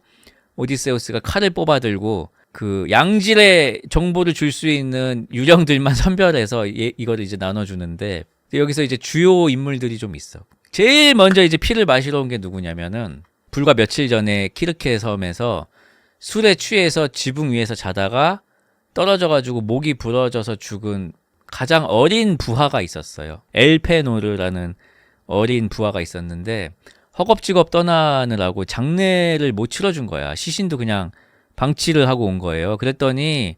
[SPEAKER 1] 오디세우스가 칼을 뽑아들고 그 양질의 정보를 줄 수 있는 유령들만 선별해서 이거를 이제 나눠주는데 여기서 이제 주요 인물들이 좀 있어. 제일 먼저 이제 피를 마시러 온 게 누구냐면은 불과 며칠 전에 키르케 섬에서 술에 취해서 지붕 위에서 자다가 떨어져가지고 목이 부러져서 죽은 가장 어린 부하가 있었어요. 엘페노르라는 어린 부하가 있었는데 허겁지겁 떠나느라고 장례를 못 치러준 거야. 시신도 그냥 방치를 하고 온 거예요. 그랬더니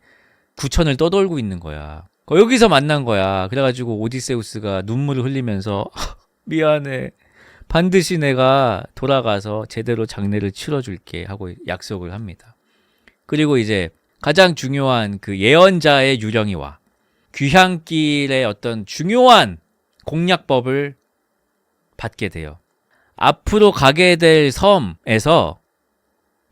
[SPEAKER 1] 구천을 떠돌고 있는 거야. 여기서 만난 거야. 그래가지고 오디세우스가 눈물을 흘리면서 미안해. 반드시 내가 돌아가서 제대로 장례를 치러줄게 하고 약속을 합니다. 그리고 이제 가장 중요한 그 예언자의 유령이 와. 귀향길의 어떤 중요한 공략법을 받게 돼요. 앞으로 가게 될 섬에서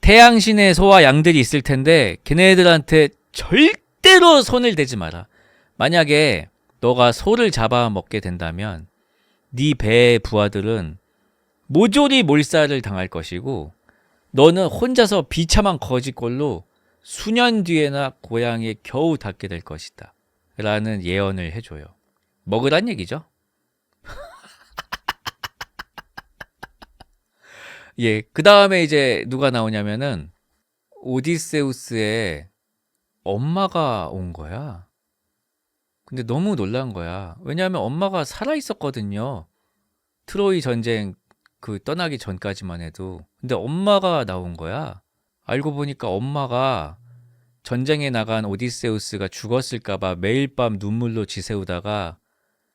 [SPEAKER 1] 태양신의 소와 양들이 있을 텐데 걔네들한테 절대로 손을 대지 마라. 만약에 너가 소를 잡아먹게 된다면 네 배의 부하들은 모조리 몰살을 당할 것이고 너는 혼자서 비참한 거지꼴로 수년 뒤에나 고향에 겨우 닿게 될 것이다 라는 예언을 해줘요. 먹으란 얘기죠. 예, 그 다음에 이제 누가 나오냐면은 오디세우스의 엄마가 온 거야. 근데 너무 놀란 거야. 왜냐하면 엄마가 살아 있었거든요. 트로이 전쟁 떠나기 전까지만 해도. 근데 엄마가 나온 거야. 알고 보니까 엄마가 전쟁에 나간 오디세우스가 죽었을까봐 매일 밤 눈물로 지새우다가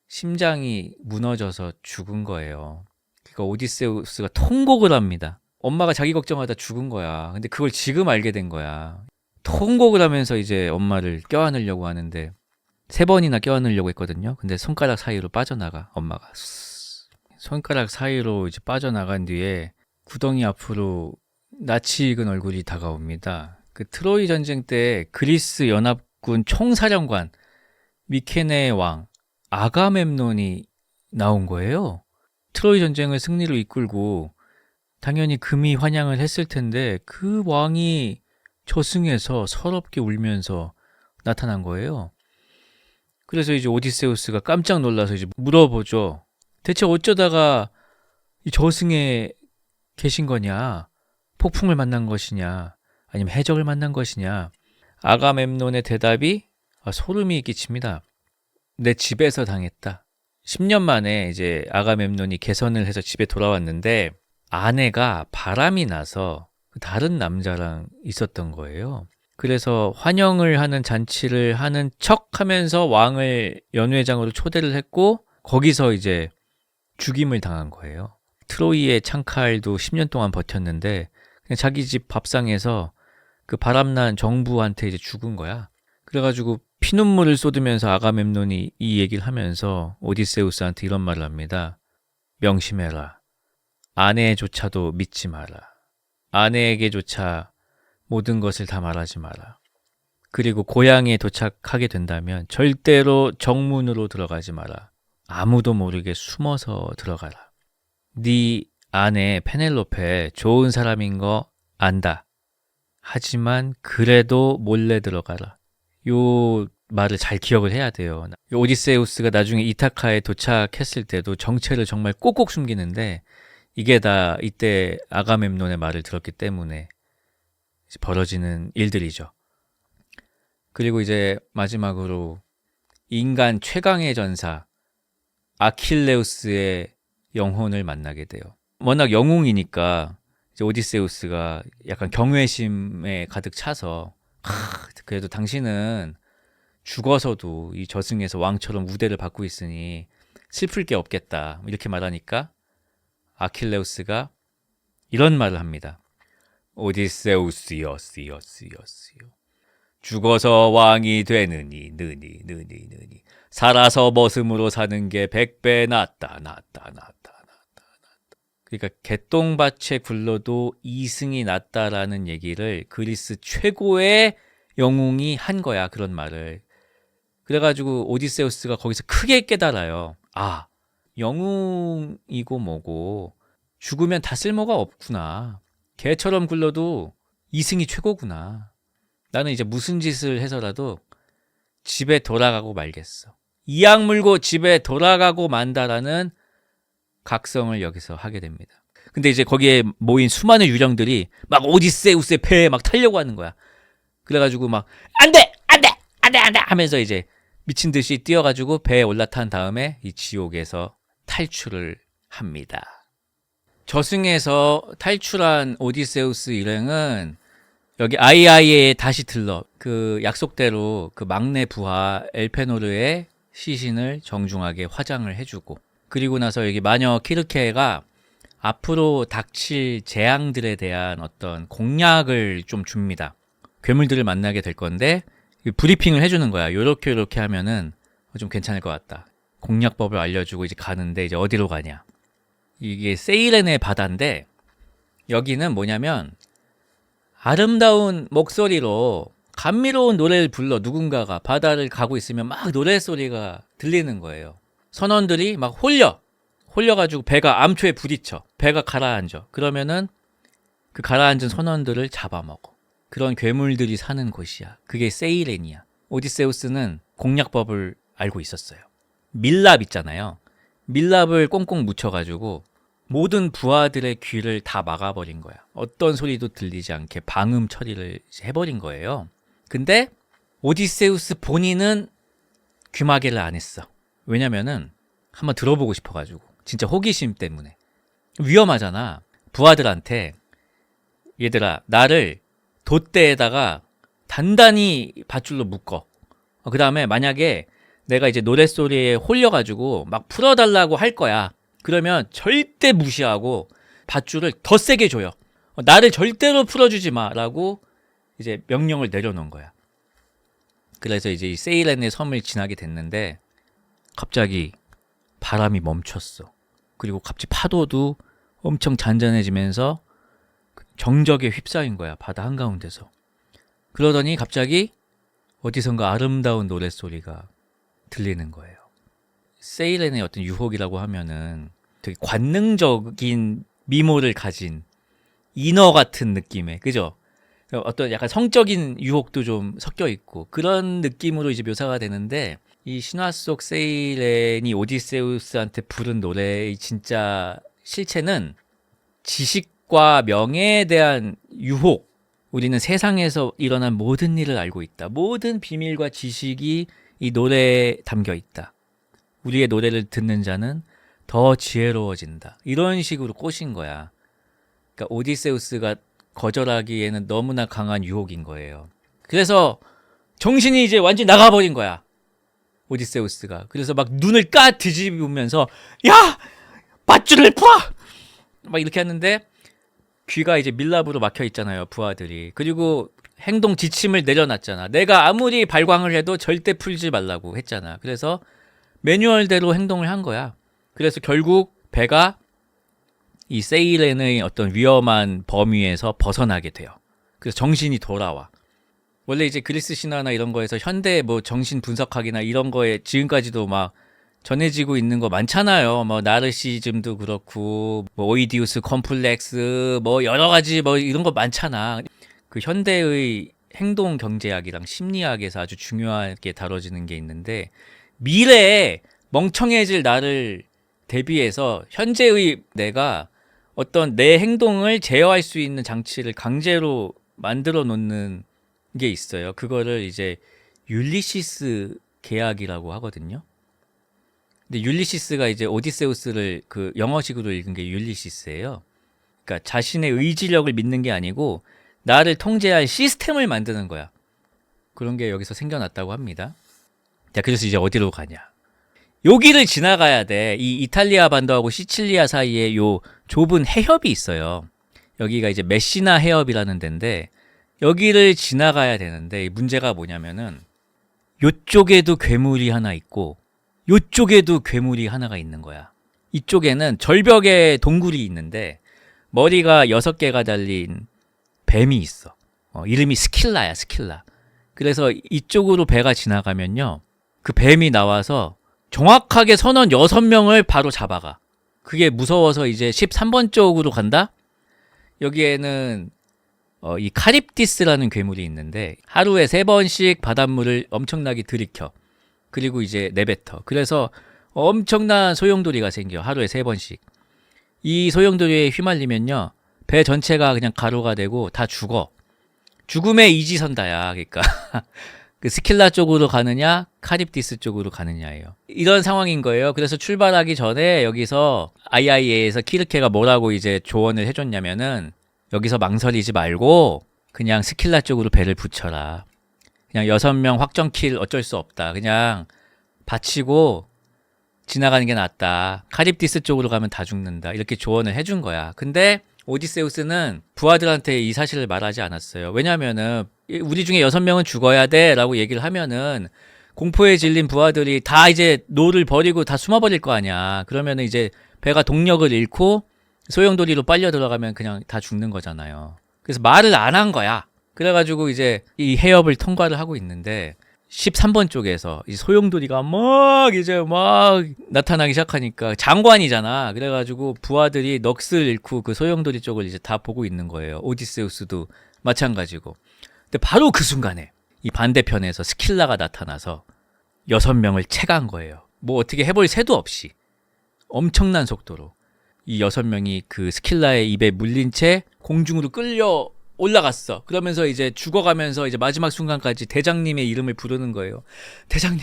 [SPEAKER 1] 심장이 무너져서 죽은 거예요. 그러니까 오디세우스가 통곡을 합니다. 엄마가 자기 걱정하다 죽은 거야. 근데 그걸 지금 알게 된 거야. 통곡을 하면서 이제 엄마를 껴안으려고 하는데 3번이나 껴안으려고 했거든요. 근데 손가락 사이로 빠져나가, 엄마가. 손가락 사이로 이제 빠져나간 뒤에 구덩이 앞으로 낯이 익은 얼굴이 다가옵니다. 그 트로이 전쟁 때 그리스 연합군 총사령관 미케네의 왕 아가멤논이 나온 거예요. 트로이 전쟁을 승리로 이끌고 당연히 금이 환영을 했을 텐데 그 왕이 저승에서 서럽게 울면서 나타난 거예요. 그래서 이제 오디세우스가 깜짝 놀라서 이제 물어보죠. 대체 어쩌다가 이 저승에 계신 거냐? 폭풍을 만난 것이냐? 아니면 해적을 만난 것이냐? 아가멤논의 대답이 소름이 끼칩니다. 내 집에서 당했다. 10년 만에 이제 아가멤논이 개선을 해서 집에 돌아왔는데 아내가 바람이 나서 다른 남자랑 있었던 거예요. 그래서 환영을 하는 잔치를 하는 척 하면서 왕을 연회장으로 초대를 했고 거기서 이제 죽임을 당한 거예요. 트로이의 창칼도 10년 동안 버텼는데 그냥 자기 집 밥상에서 그 바람난 정부한테 이제 죽은 거야. 그래가지고 피눈물을 쏟으면서 아가멤논이 이 얘기를 하면서 오디세우스한테 이런 말을 합니다. 명심해라. 아내조차도 믿지 마라. 아내에게조차 모든 것을 다 말하지 마라. 그리고 고향에 도착하게 된다면 절대로 정문으로 들어가지 마라. 아무도 모르게 숨어서 들어가라. 네 아내 페넬로페 좋은 사람인 거 안다. 하지만 그래도 몰래 들어가라. 요 말을 잘 기억을 해야 돼요. 오디세우스가 나중에 이타카에 도착했을 때도 정체를 정말 꼭꼭 숨기는데 이게 다 이때 아가멤논의 말을 들었기 때문에 벌어지는 일들이죠. 그리고 이제 마지막으로 인간 최강의 전사 아킬레우스의 영혼을 만나게 돼요. 워낙 영웅이니까 이제 오디세우스가 약간 경외심에 가득 차서 그래도 당신은 죽어서도 이 저승에서 왕처럼 우대를 받고 있으니 슬플 게 없겠다 이렇게 말하니까 아킬레우스가 이런 말을 합니다. 오디세우스여 죽어서 왕이 되느니 느니 살아서 머슴으로 사는 게 100배 낫다. 그러니까 개똥밭에 굴러도 이승이 낫다라는 얘기를 그리스 최고의 영웅이 한 거야. 그런 말을. 그래가지고 오디세우스가 거기서 크게 깨달아요. 아, 영웅이고 뭐고 죽으면 다 쓸모가 없구나. 개처럼 굴러도 이승이 최고구나. 나는 이제 무슨 짓을 해서라도 집에 돌아가고 말겠어. 이악 물고 집에 돌아가고 만다라는 각성을 여기서 하게 됩니다. 근데 이제 거기에 모인 수많은 유령들이 막 오디세우스의 배에 막 타려고 하는 거야. 그래가지고 막 안돼 하면서 이제 미친 듯이 뛰어가지고 배에 올라탄 다음에 이 지옥에서 탈출을 합니다. 저승에서 탈출한 오디세우스 일행은 여기 아이아이에 다시 들러 그 약속대로 그 막내 부하 엘페노르의 시신을 정중하게 화장을 해주고 그리고 나서 여기 마녀 키르케가 앞으로 닥칠 재앙들에 대한 어떤 공략을 좀 줍니다. 괴물들을 만나게 될 건데 브리핑을 해주는 거야. 요렇게 하면은 좀 괜찮을 것 같다. 공략법을 알려주고 이제 가는데 이제 어디로 가냐. 이게 세이렌의 바다인데 여기는 뭐냐면 아름다운 목소리로 감미로운 노래를 불러 누군가가 바다를 가고 있으면 막 노래소리가 들리는 거예요. 선원들이 막 홀려가지고 배가 암초에 부딪혀. 배가 가라앉아. 그러면은 그 가라앉은 선원들을 잡아먹어. 그런 괴물들이 사는 곳이야. 그게 세이렌이야. 오디세우스는 공략법을 알고 있었어요. 밀랍 있잖아요. 밀랍을 꽁꽁 묻혀가지고 모든 부하들의 귀를 다 막아버린 거야. 어떤 소리도 들리지 않게 방음 처리를 해버린 거예요. 근데 오디세우스 본인은 귀마개를 안 했어. 왜냐면은 한번 들어보고 싶어가지고. 진짜 호기심 때문에. 위험하잖아. 부하들한테 얘들아 나를 돛대에다가 단단히 밧줄로 묶어. 그 다음에 만약에 내가 이제 노랫소리에 홀려가지고 막 풀어달라고 할 거야. 그러면 절대 무시하고 밧줄을 더 세게 줘요. 나를 절대로 풀어주지 마라고 이제 명령을 내려놓은 거야. 그래서 이제 이 세이렌의 섬을 지나게 됐는데 갑자기 바람이 멈췄어. 그리고 갑자기 파도도 엄청 잔잔해지면서 정적에 휩싸인 거야. 바다 한가운데서. 그러더니 갑자기 어디선가 아름다운 노랫소리가 들리는 거예요. 세이렌의 어떤 유혹이라고 하면은 되게 관능적인 미모를 가진 인어 같은 느낌의, 그죠? 어떤 약간 성적인 유혹도 좀 섞여 있고 그런 느낌으로 이제 묘사가 되는데 이 신화 속 세이렌이 오디세우스한테 부른 노래의 진짜 실체는 지식과 명예에 대한 유혹. 우리는 세상에서 일어난 모든 일을 알고 있다. 모든 비밀과 지식이 이 노래에 담겨 있다. 우리의 노래를 듣는 자는 더 지혜로워진다. 이런 식으로 꼬신 거야. 그러니까 오디세우스가 거절하기에는 너무나 강한 유혹인 거예요. 그래서 정신이 이제 완전히 나가버린 거야. 오디세우스가. 그래서 막 눈을 뒤집으면서 야! 밧줄을 풀어! 막 이렇게 하는데 귀가 이제 밀랍으로 막혀 있잖아요. 부하들이. 그리고 행동 지침을 내려놨잖아. 내가 아무리 발광을 해도 절대 풀지 말라고 했잖아. 그래서 매뉴얼대로 행동을 한 거야. 그래서 결국 배가 이 세이렌의 어떤 위험한 범위에서 벗어나게 돼요. 그래서 정신이 돌아와. 원래 이제 그리스 신화나 이런 거에서 현대 뭐 정신 분석학이나 이런 거에 지금까지도 막 전해지고 있는 거 많잖아요. 뭐 나르시즘도 그렇고 뭐 오이디우스 컴플렉스 뭐 여러 가지 뭐 이런 거 많잖아. 그 현대의 행동 경제학이랑 심리학에서 아주 중요하게 다뤄지는 게 있는데 미래에 멍청해질 나를 대비해서 현재의 내가 어떤 내 행동을 제어할 수 있는 장치를 강제로 만들어 놓는 게 있어요. 그거를 이제 율리시스 계약이라고 하거든요. 근데 율리시스가 이제 오디세우스를 그 영어식으로 읽은 게 율리시스예요. 그러니까 자신의 의지력을 믿는 게 아니고 나를 통제할 시스템을 만드는 거야. 그런 게 여기서 생겨났다고 합니다. 자, 그래서 이제 어디로 가냐? 여기를 지나가야 돼. 이 이탈리아 반도하고 시칠리아 사이에 요 좁은 해협이 있어요. 여기가 이제 메시나 해협이라는 데인데 여기를 지나가야 되는데 문제가 뭐냐면은 요쪽에도 괴물이 하나 있고 요쪽에도 괴물이 하나가 있는 거야. 이쪽에는 절벽에 동굴이 있는데 머리가 6개가 달린 뱀이 있어. 이름이 스킬라야, 스킬라. 그래서 이쪽으로 배가 지나가면요. 그 뱀이 나와서 정확하게 선원 6명을 바로 잡아가. 그게 무서워서 이제 13번 쪽으로 간다? 여기에는 이 카립디스라는 괴물이 있는데 하루에 3번씩 바닷물을 엄청나게 들이켜. 그리고 이제 내뱉어. 그래서 엄청난 소용돌이가 생겨. 하루에 3번씩. 이 소용돌이에 휘말리면요. 배 전체가 그냥 가루가 되고 다 죽어. 죽음의 이지선다야. 그러니까 그 스킬라 쪽으로 가느냐 카립디스 쪽으로 가느냐예요. 이런 상황인 거예요. 그래서 출발하기 전에 여기서 IIA에서 키르케가 뭐라고 이제 조언을 해줬냐면은 여기서 망설이지 말고 그냥 스킬라 쪽으로 배를 붙여라. 그냥 6명 확정킬 어쩔 수 없다. 그냥 받치고 지나가는 게 낫다. 카립디스 쪽으로 가면 다 죽는다. 이렇게 조언을 해준 거야. 근데 오디세우스는 부하들한테 이 사실을 말하지 않았어요. 왜냐면은 우리 중에 6명은 죽어야 돼 라고 얘기를 하면은 공포에 질린 부하들이 다 이제 노를 버리고 다 숨어버릴 거 아니야. 그러면 이제 배가 동력을 잃고 소용돌이로 빨려 들어가면 그냥 다 죽는 거잖아요. 그래서 말을 안 한 거야. 그래가지고 이제 이 해협을 통과를 하고 있는데 13번 쪽에서 이 소용돌이가 막 나타나기 시작하니까 장관이잖아. 그래가지고 부하들이 넋을 잃고 그 소용돌이 쪽을 이제 다 보고 있는 거예요. 오디세우스도 마찬가지고. 근데 바로 그 순간에 이 반대편에서 스킬라가 나타나서 6명을 채간 거예요. 뭐 어떻게 해볼 새도 없이 엄청난 속도로 이 6명이 그 스킬라의 입에 물린 채 공중으로 끌려 올라갔어. 그러면서 이제 죽어가면서 이제 마지막 순간까지 대장님의 이름을 부르는 거예요. 대장님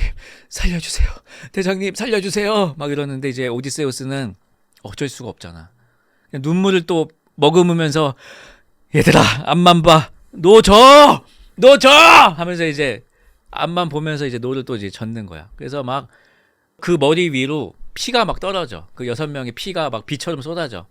[SPEAKER 1] 살려주세요. 대장님 살려주세요. 막 이러는데 이제 오디세우스는 어쩔 수가 없잖아. 눈물을 또 머금으면서 얘들아 앞만 봐. 노 줘 하면서 이제 앞만 보면서 이제 노를 또 이제 젓는 거야. 그래서 막 그 머리 위로 피가 막 떨어져. 그 6명의 피가 막 비처럼 쏟아져.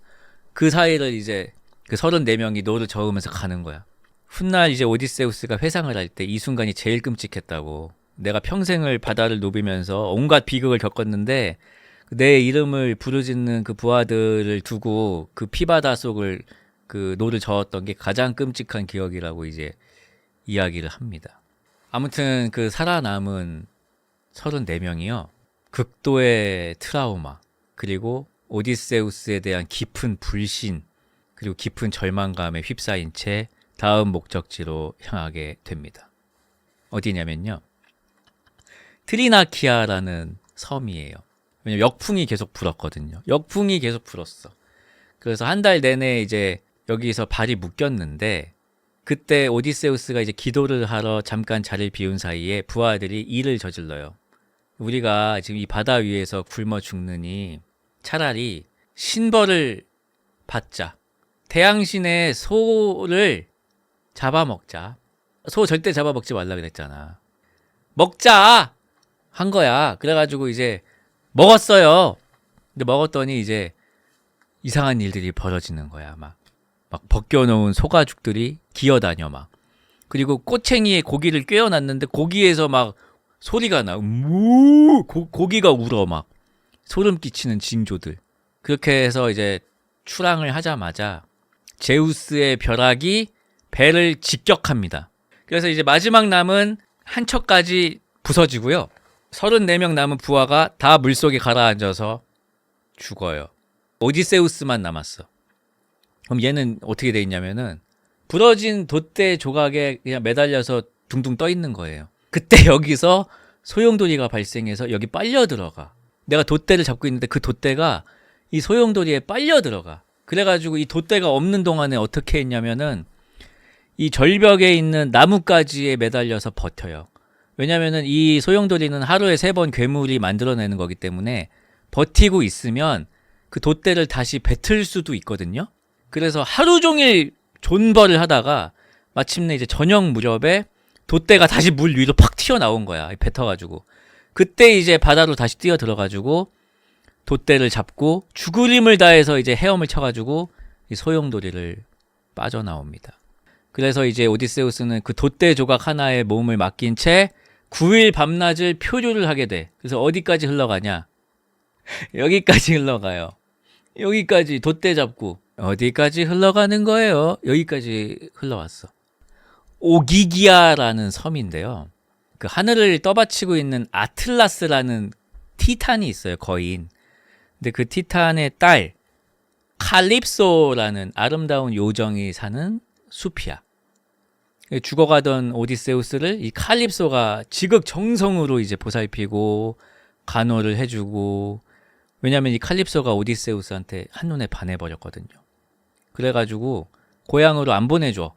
[SPEAKER 1] 그 사이를 이제 그 34명이 노를 저으면서 가는 거야. 훗날 이제 오디세우스가 회상을 할 때 이 순간이 제일 끔찍했다고. 내가 평생을 바다를 누비면서 온갖 비극을 겪었는데 내 이름을 부르짖는 그 부하들을 두고 그 피바다 속을 그 노를 저었던 게 가장 끔찍한 기억이라고 이제 이야기를 합니다. 아무튼 그 살아남은 34명이요. 극도의 트라우마, 그리고 오디세우스에 대한 깊은 불신, 그리고 깊은 절망감에 휩싸인 채 다음 목적지로 향하게 됩니다. 어디냐면요. 트리나키아라는 섬이에요. 왜냐면 역풍이 계속 불었거든요. 역풍이 계속 불었어. 그래서 한 달 내내 이제 여기서 발이 묶였는데 그때 오디세우스가 이제 기도를 하러 잠깐 자리를 비운 사이에 부하들이 일을 저질러요. 우리가 지금 이 바다 위에서 굶어 죽느니 차라리 신벌을 받자. 태양신의 소를 잡아먹자. 소 절대 잡아먹지 말라 그랬잖아. 먹자! 한 거야. 그래가지고 이제 먹었어요. 근데 먹었더니 이제 이상한 일들이 벌어지는 거야. 막 벗겨놓은 소가죽들이 기어다녀 막. 그리고 꼬챙이에 고기를 꿰어놨는데 고기에서 막 소리가 나. 고기가 울어 막. 소름 끼치는 징조들. 그렇게 해서 이제 출항을 하자마자 제우스의 벼락이 배를 직격합니다. 그래서 이제 마지막 남은 한 척까지 부서지고요. 34명 남은 부하가 다 물속에 가라앉아서 죽어요. 오디세우스만 남았어. 그럼 얘는 어떻게 돼 있냐면은 부러진 돛대 조각에 그냥 매달려서 둥둥 떠 있는 거예요. 그때 여기서 소용돌이가 발생해서 여기 빨려 들어가. 내가 돛대를 잡고 있는데 그 돛대가 이 소용돌이에 빨려 들어가. 그래가지고 이 돛대가 없는 동안에 어떻게 했냐면은 이 절벽에 있는 나뭇가지에 매달려서 버텨요. 왜냐면은 이 소용돌이는 하루에 3번 괴물이 만들어내는 거기 때문에 버티고 있으면 그 돛대를 다시 뱉을 수도 있거든요. 그래서 하루 종일 존버를 하다가 마침내 이제 저녁 무렵에 돛대가 다시 물 위로 팍 튀어나온 거야. 뱉어가지고. 그때 이제 바다로 다시 뛰어 들어가지고 돛대를 잡고 죽을 힘을 다해서 이제 헤엄을 쳐가지고 이 소용돌이를 빠져나옵니다. 그래서 이제 오디세우스는 그 돛대 조각 하나에 몸을 맡긴 채 9일 밤낮을 표류를 하게 돼. 그래서 어디까지 흘러가냐? 여기까지 흘러가요. 여기까지 돛대 잡고 어디까지 흘러가는 거예요? 여기까지 흘러왔어. 오기기아라는 섬인데요. 그 하늘을 떠받치고 있는 아틀라스라는 티탄이 있어요. 거인. 근데 그 티탄의 딸 칼립소라는 아름다운 요정이 사는 숲이야. 죽어가던 오디세우스를 이 칼립소가 지극정성으로 이제 보살피고 간호를 해주고, 왜냐면 이 칼립소가 오디세우스한테 한눈에 반해버렸거든요. 그래가지고 고향으로 안 보내줘.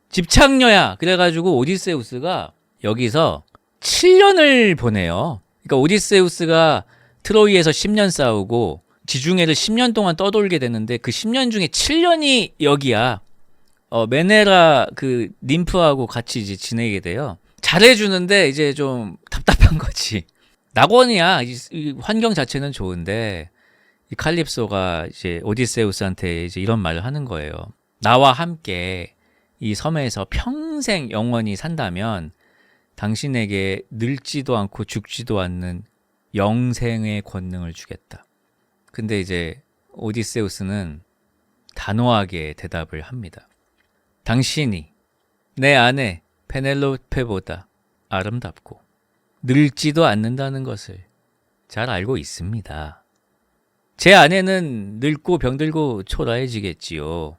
[SPEAKER 1] 집착녀야. 그래가지고 오디세우스가 여기서 7년을 보내요. 그러니까 오디세우스가 트로이에서 10년 싸우고 지중해를 10년 동안 떠돌게 되는데 그 10년 중에 7년이 여기야. 메네라 그 님프하고 같이 이제 지내게 돼요. 잘해주는데 이제 좀 답답한 거지. 낙원이야. 이 환경 자체는 좋은데 이 칼립소가 이제 오디세우스한테 이제 이런 말을 하는 거예요. 나와 함께 이 섬에서 평생 영원히 산다면 당신에게 늙지도 않고 죽지도 않는 영생의 권능을 주겠다. 근데 이제 오디세우스는 단호하게 대답을 합니다. 당신이 내 아내 페넬로페보다 아름답고 늙지도 않는다는 것을 잘 알고 있습니다. 제 아내는 늙고 병들고 초라해지겠지요.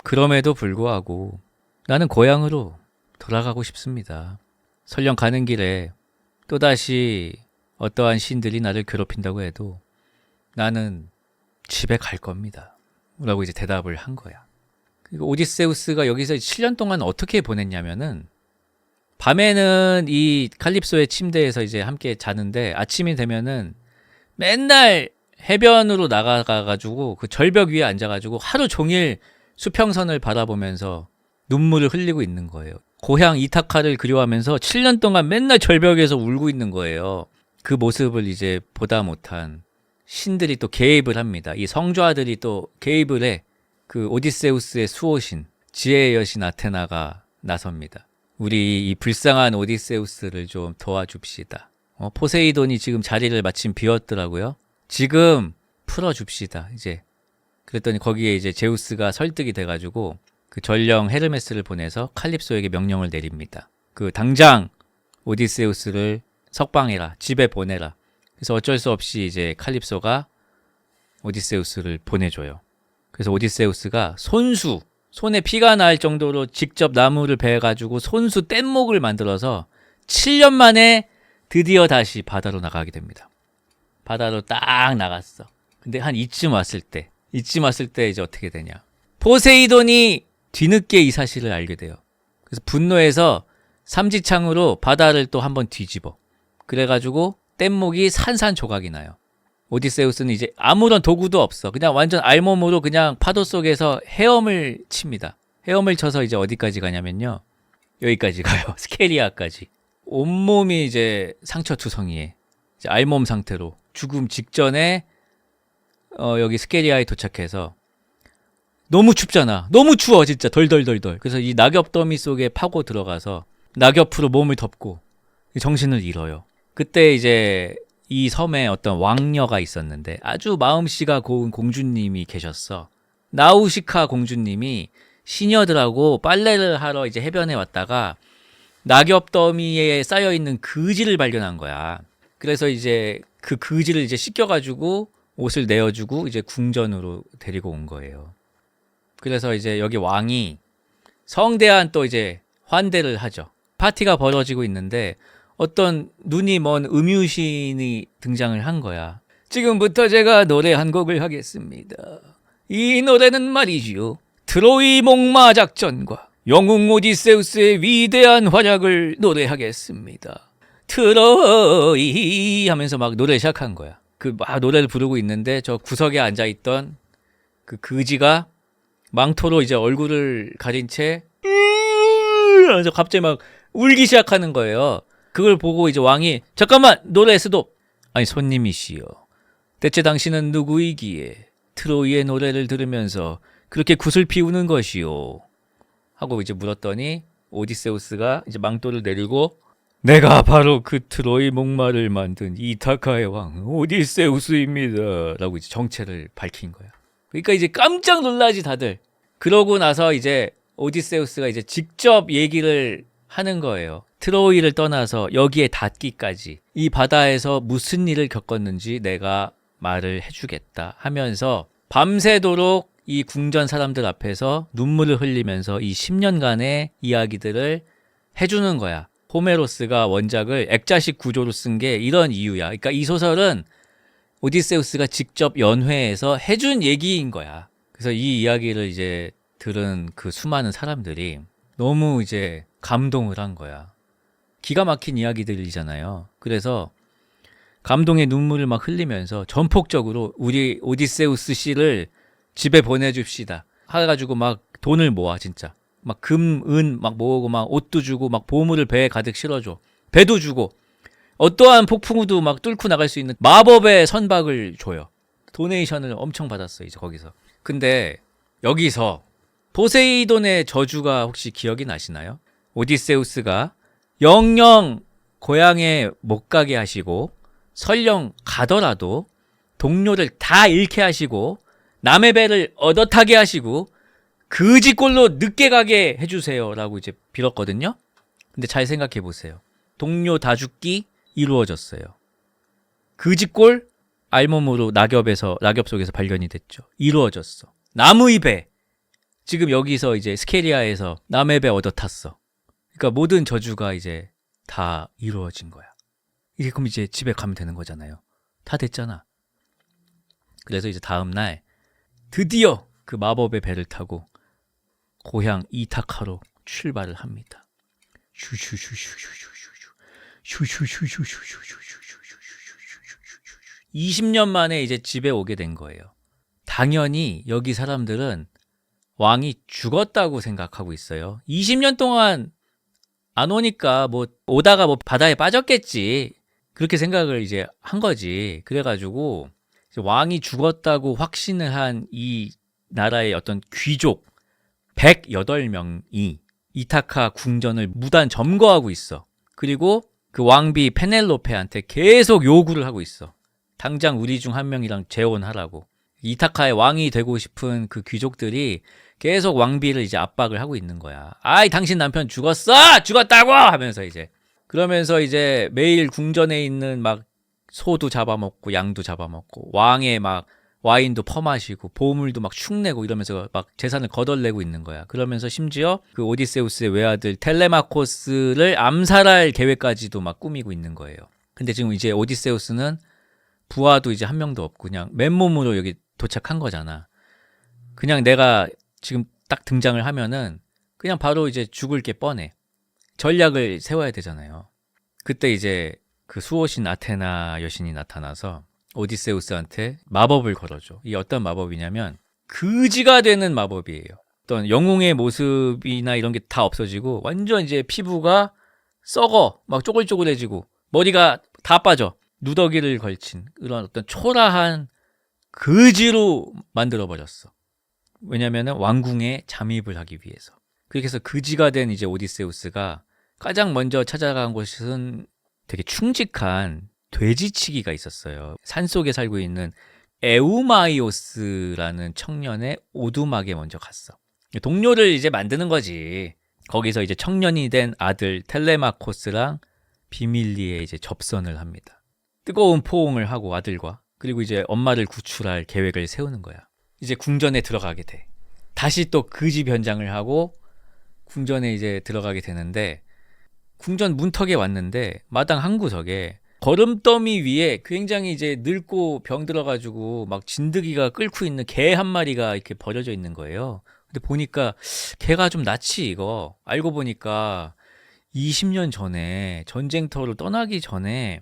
[SPEAKER 1] 그럼에도 불구하고 나는 고향으로 돌아가고 싶습니다. 설령 가는 길에 또다시 어떠한 신들이 나를 괴롭힌다고 해도 나는 집에 갈 겁니다. 라고 이제 대답을 한 거야. 그리고 오디세우스가 여기서 7년 동안 어떻게 보냈냐면은 밤에는 이 칼립소의 침대에서 이제 함께 자는데 아침이 되면은 맨날 해변으로 나가가지고 그 절벽 위에 앉아가지고 하루 종일 수평선을 바라보면서 눈물을 흘리고 있는 거예요. 고향 이타카를 그리워하면서 7년 동안 맨날 절벽에서 울고 있는 거예요. 그 모습을 이제 보다 못한 신들이 또 개입을 합니다. 이 성좌들이 또 개입을 해. 그 오디세우스의 수호신, 지혜의 여신 아테나가 나섭니다. 우리 이 불쌍한 오디세우스를 좀 도와줍시다. 포세이돈이 지금 자리를 마침 비웠더라고요. 지금 풀어줍시다. 이제 그랬더니 거기에 이제 제우스가 설득이 돼가지고 그 전령 헤르메스를 보내서 칼립소에게 명령을 내립니다. 그 당장 오디세우스를 석방해라, 집에 보내라. 그래서 어쩔 수 없이 이제 칼립소가 오디세우스를 보내줘요. 그래서 오디세우스가 손에 피가 날 정도로 직접 나무를 베가지고 손수 뗏목을 만들어서 7년 만에 드디어 다시 바다로 나가게 됩니다. 바다로 딱 나갔어. 근데 한 이쯤 왔을 때 이제 어떻게 되냐. 포세이돈이 뒤늦게 이 사실을 알게 돼요. 그래서 분노해서 삼지창으로 바다를 또 한번 뒤집어. 그래가지고 뗏목이 산산조각이 나요. 오디세우스는 이제 아무런 도구도 없어. 그냥 완전 알몸으로 그냥 파도 속에서 헤엄을 칩니다. 헤엄을 쳐서 이제 어디까지 가냐면요. 여기까지 가요. 스케리아까지. 온몸이 이제 상처투성이에 이제 알몸 상태로 죽음 직전에 여기 스케리아에 도착해서 너무 춥잖아. 너무 추워 진짜 덜덜덜덜. 그래서 이 낙엽 더미 속에 파고 들어가서 낙엽으로 몸을 덮고 정신을 잃어요. 그때 이제 이 섬에 어떤 왕녀가 있었는데 아주 마음씨가 고운 공주님이 계셨어. 나우시카 공주님이 시녀들하고 빨래를 하러 이제 해변에 왔다가 낙엽 더미에 쌓여있는 그지를 발견한 거야. 그래서 이제 그 그지를 이제 씻겨가지고 옷을 내어주고 이제 궁전으로 데리고 온 거예요. 그래서 이제 여기 왕이 성대한 또 이제 환대를 하죠. 파티가 벌어지고 있는데 어떤 눈이 먼 음유신이 등장을 한 거야. 지금부터 제가 노래 한 곡을 하겠습니다. 이 노래는 말이지요. 트로이 목마 작전과 영웅 오디세우스의 위대한 활약을 노래하겠습니다. 트로이 하면서 막 노래 시작한 거야. 그 막 노래를 부르고 있는데 저 구석에 앉아있던 그 그지가 망토로 이제 얼굴을 가린 채 하면서 갑자기 막 울기 시작하는 거예요. 그걸 보고 이제 왕이 잠깐만 노래 스톱. 아니 손님이시여. 대체 당신은 누구이기에 트로이의 노래를 들으면서 그렇게 굿을 피우는 것이요. 하고 이제 물었더니 오디세우스가 이제 망토를 내리고 내가 바로 그 트로이 목마를 만든 이타카의 왕 오디세우스입니다. 라고 이제 정체를 밝힌 거야. 그러니까 이제 깜짝 놀라지 다들. 그러고 나서 이제 오디세우스가 이제 직접 얘기를 하는 거예요. 트로이를 떠나서 여기에 닿기까지 이 바다에서 무슨 일을 겪었는지 내가 말을 해주겠다 하면서 밤새도록 이 궁전 사람들 앞에서 눈물을 흘리면서 이 10년간의 이야기들을 해주는 거야. 호메로스가 원작을 액자식 구조로 쓴 게 이런 이유야. 그러니까 이 소설은 오디세우스가 직접 연회해서 해준 얘기인 거야. 그래서 이 이야기를 이제 들은 그 수많은 사람들이 너무 이제 감동을 한 거야. 기가 막힌 이야기들이잖아요. 그래서 감동의 눈물을 막 흘리면서 전폭적으로 우리 오디세우스 씨를 집에 보내줍시다. 해가지고 막 돈을 모아 진짜. 막 금, 은 막 모으고 막 옷도 주고 막 보물을 배에 가득 실어줘. 배도 주고 어떠한 폭풍우도 막 뚫고 나갈 수 있는 마법의 선박을 줘요. 도네이션을 엄청 받았어 이제 거기서. 근데 여기서 포세이돈의 저주가 혹시 기억이 나시나요? 오디세우스가 영영 고향에 못 가게 하시고 설령 가더라도 동료를 다 잃게 하시고 남의 배를 얻어 타게 하시고 그지꼴로 늦게 가게 해주세요 라고 이제 빌었거든요. 근데 잘 생각해 보세요. 동료 다 죽기 이루어졌어요. 그지꼴 알몸으로 낙엽 속에서 발견이 됐죠. 이루어졌어. 남의 배. 지금 여기서 이제 스케리아에서 남의 배 얻어 탔어. 그러니까 모든 저주가 이제 다 이루어진 거야. 이게 그럼 이제 집에 가면 되는 거잖아요. 다 됐잖아. 그래서 이제 다음날 드디어 그 마법의 배를 타고 고향 이타카로 출발을 합니다. 20년 만에 이제 집에 오게 된 거예요. 당연히 여기 사람들은 왕이 죽었다고 생각하고 있어요. 20년 동안 안 오니까 뭐 오다가 뭐 바다에 빠졌겠지. 그렇게 생각을 이제 한 거지. 그래가지고 왕이 죽었다고 확신을 한 이 나라의 어떤 귀족 108명이 이타카 궁전을 무단 점거하고 있어. 그리고 그 왕비 페넬로페한테 계속 요구를 하고 있어. 당장 우리 중 한 명이랑 재혼하라고. 이타카의 왕이 되고 싶은 그 귀족들이 계속 왕비를 이제 압박을 하고 있는 거야. 아이, 당신 남편 죽었어! 죽었다고! 하면서 이제. 그러면서 이제 매일 궁전에 있는 막 소도 잡아먹고 양도 잡아먹고 왕의 막 와인도 퍼마시고 보물도 막 축내고 이러면서 막 재산을 거덜내고 있는 거야. 그러면서 심지어 그 오디세우스의 외아들 텔레마코스를 암살할 계획까지도 막 꾸미고 있는 거예요. 근데 지금 이제 오디세우스는 부하도 이제 한 명도 없고 그냥 맨몸으로 여기 도착한 거잖아. 그냥 내가 지금 딱 등장을 하면은 그냥 바로 이제 죽을 게 뻔해. 전략을 세워야 되잖아요. 그때 이제 그 수호신 아테나 여신이 나타나서 오디세우스한테 마법을 걸어줘. 이게 어떤 마법이냐면 그지가 되는 마법이에요. 어떤 영웅의 모습이나 이런 게 다 없어지고 완전 이제 피부가 썩어 막 쪼글쪼글해지고 머리가 다 빠져. 누더기를 걸친 그런 어떤 초라한 그지로 만들어버렸어. 왜냐면은 왕궁에 잠입을 하기 위해서. 그렇게 해서 그지가 된 이제 오디세우스가 가장 먼저 찾아간 곳은 되게 충직한 돼지치기가 있었어요. 산속에 살고 있는 에우마이오스라는 청년의 오두막에 먼저 갔어. 동료를 이제 만드는 거지. 거기서 이제 청년이 된 아들 텔레마코스랑 비밀리에 이제 접선을 합니다. 뜨거운 포옹을 하고 아들과 그리고 이제 엄마를 구출할 계획을 세우는 거야. 이제 궁전에 들어가게 돼. 다시 또 그 집 현장을 하고 궁전에 이제 들어가게 되는데 궁전 문턱에 왔는데 마당 한 구석에 거름더미 위에 굉장히 이제 늙고 병들어가지고 막 진드기가 끓고 있는 개 한 마리가 이렇게 버려져 있는 거예요. 근데 보니까 개가 좀 낯이 이거. 알고 보니까 20년 전에 전쟁터를 떠나기 전에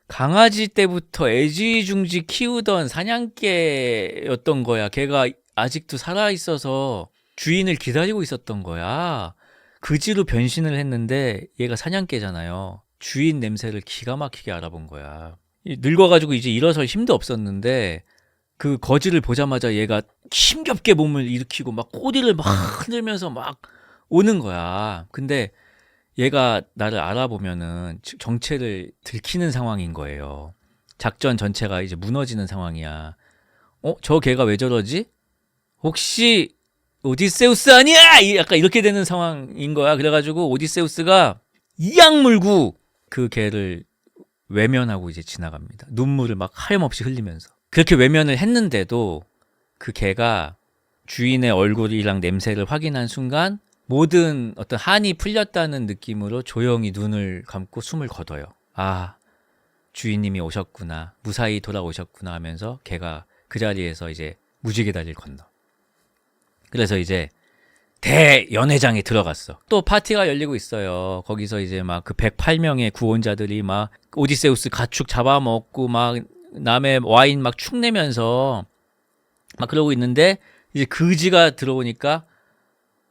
[SPEAKER 1] 강아지 때부터 애지중지 키우던 사냥개였던 거야. 걔가 아직도 살아있어서 주인을 기다리고 있었던 거야. 그지로 변신을 했는데 얘가 사냥개잖아요. 주인 냄새를 기가 막히게 알아본 거야. 늙어가지고 이제 일어설 힘도 없었는데 그 거지를 보자마자 얘가 힘겹게 몸을 일으키고 막 꼬리를 막 흔들면서 막 오는 거야. 근데 얘가 나를 알아보면은 정체를 들키는 상황인 거예요. 작전 전체가 이제 무너지는 상황이야. 저 걔가 왜 저러지? 혹시 오디세우스 아니야? 약간 이렇게 되는 상황인 거야. 그래가지고 오디세우스가 이악 물고 그 개를 외면하고 이제 지나갑니다. 눈물을 막 하염없이 흘리면서. 그렇게 외면을 했는데도 그 개가 주인의 얼굴이랑 냄새를 확인한 순간 모든 어떤 한이 풀렸다는 느낌으로 조용히 눈을 감고 숨을 거둬요. 아, 주인님이 오셨구나. 무사히 돌아오셨구나 하면서 걔가 그 자리에서 이제 무지개 다리를 건너. 그래서 이제 대연회장에 들어갔어. 또 파티가 열리고 있어요. 거기서 이제 막 그 108명의 구원자들이 막 오디세우스 가축 잡아먹고 막 남의 와인 막 축내면서 막 그러고 있는데 이제 그지가 들어오니까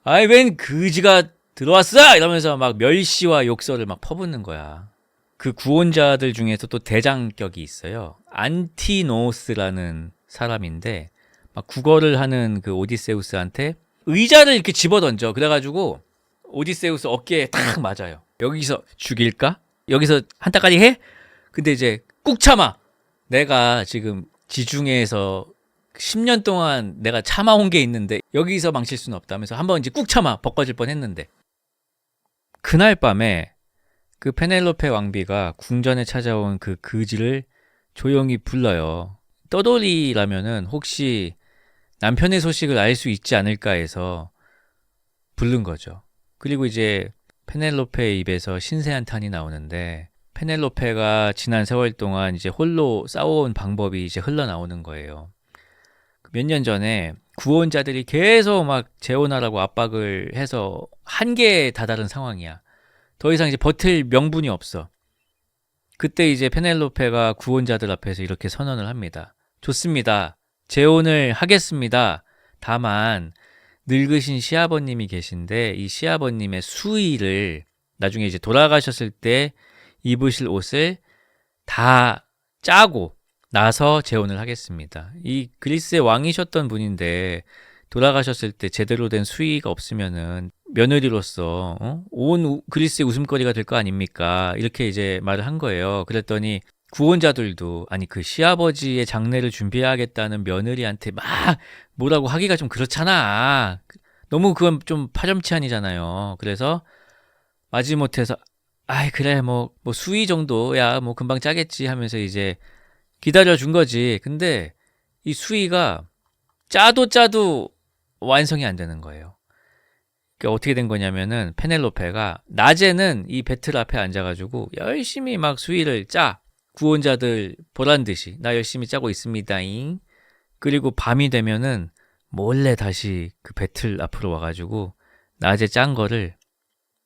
[SPEAKER 1] 아이 웬 그지가 들어왔어! 이러면서 막 멸시와 욕설을 막 퍼붓는 거야. 그 구원자들 중에서 또 대장격이 있어요. 안티노스라는 사람인데 막 국어를 하는 그 오디세우스한테 의자를 이렇게 집어던져. 그래가지고 오디세우스 어깨에 딱 맞아요. 여기서 죽일까? 여기서 한타까지 해? 근데 이제 꾹 참아. 내가 지금 지중해에서 10년 동안 내가 참아온 게 있는데 여기서 망칠 수는 없다면서 한번 이제 꾹 참아 벗겨질 뻔했는데 그날 밤에 그 페넬로페 왕비가 궁전에 찾아온 그 그지를 조용히 불러요. 떠돌이라면은 혹시 남편의 소식을 알 수 있지 않을까 해서 부른 거죠. 그리고 이제 페넬로페의 입에서 신세한탄이 나오는데 페넬로페가 지난 세월 동안 이제 홀로 싸워온 방법이 이제 흘러나오는 거예요. 몇 년 전에 구원자들이 계속 막 재혼하라고 압박을 해서 한계에 다다른 상황이야. 더 이상 이제 버틸 명분이 없어. 그때 이제 페넬로페가 구원자들 앞에서 이렇게 선언을 합니다. 좋습니다. 재혼을 하겠습니다. 다만 늙으신 시아버님이 계신데 이 시아버님의 수의를 나중에 이제 돌아가셨을 때 입으실 옷을 다 짜고 나서 재혼을 하겠습니다. 이 그리스의 왕이셨던 분인데 돌아가셨을 때 제대로 된 수의가 없으면은 며느리로서 온 그리스의 웃음거리가 될 거 아닙니까? 이렇게 이제 말을 한 거예요. 그랬더니 구원자들도 아니 그 시아버지의 장례를 준비해야겠다는 며느리한테 막 뭐라고 하기가 좀 그렇잖아. 너무 그건 좀 파렴치한이잖아요. 그래서 마지못해서 아이 그래 뭐 수의 정도야 뭐 금방 짜겠지 하면서 이제 기다려준 거지. 근데 이 수의가 짜도 완성이 안 되는 거예요. 그러니까 어떻게 된 거냐면은 페넬로페가 낮에는 이 배틀 앞에 앉아가지고 열심히 막 수의를 짜. 구원자들 보란 듯이 나 열심히 짜고 있습니다잉. 그리고 밤이 되면은 몰래 다시 그 배틀 앞으로 와가지고 낮에 짠 거를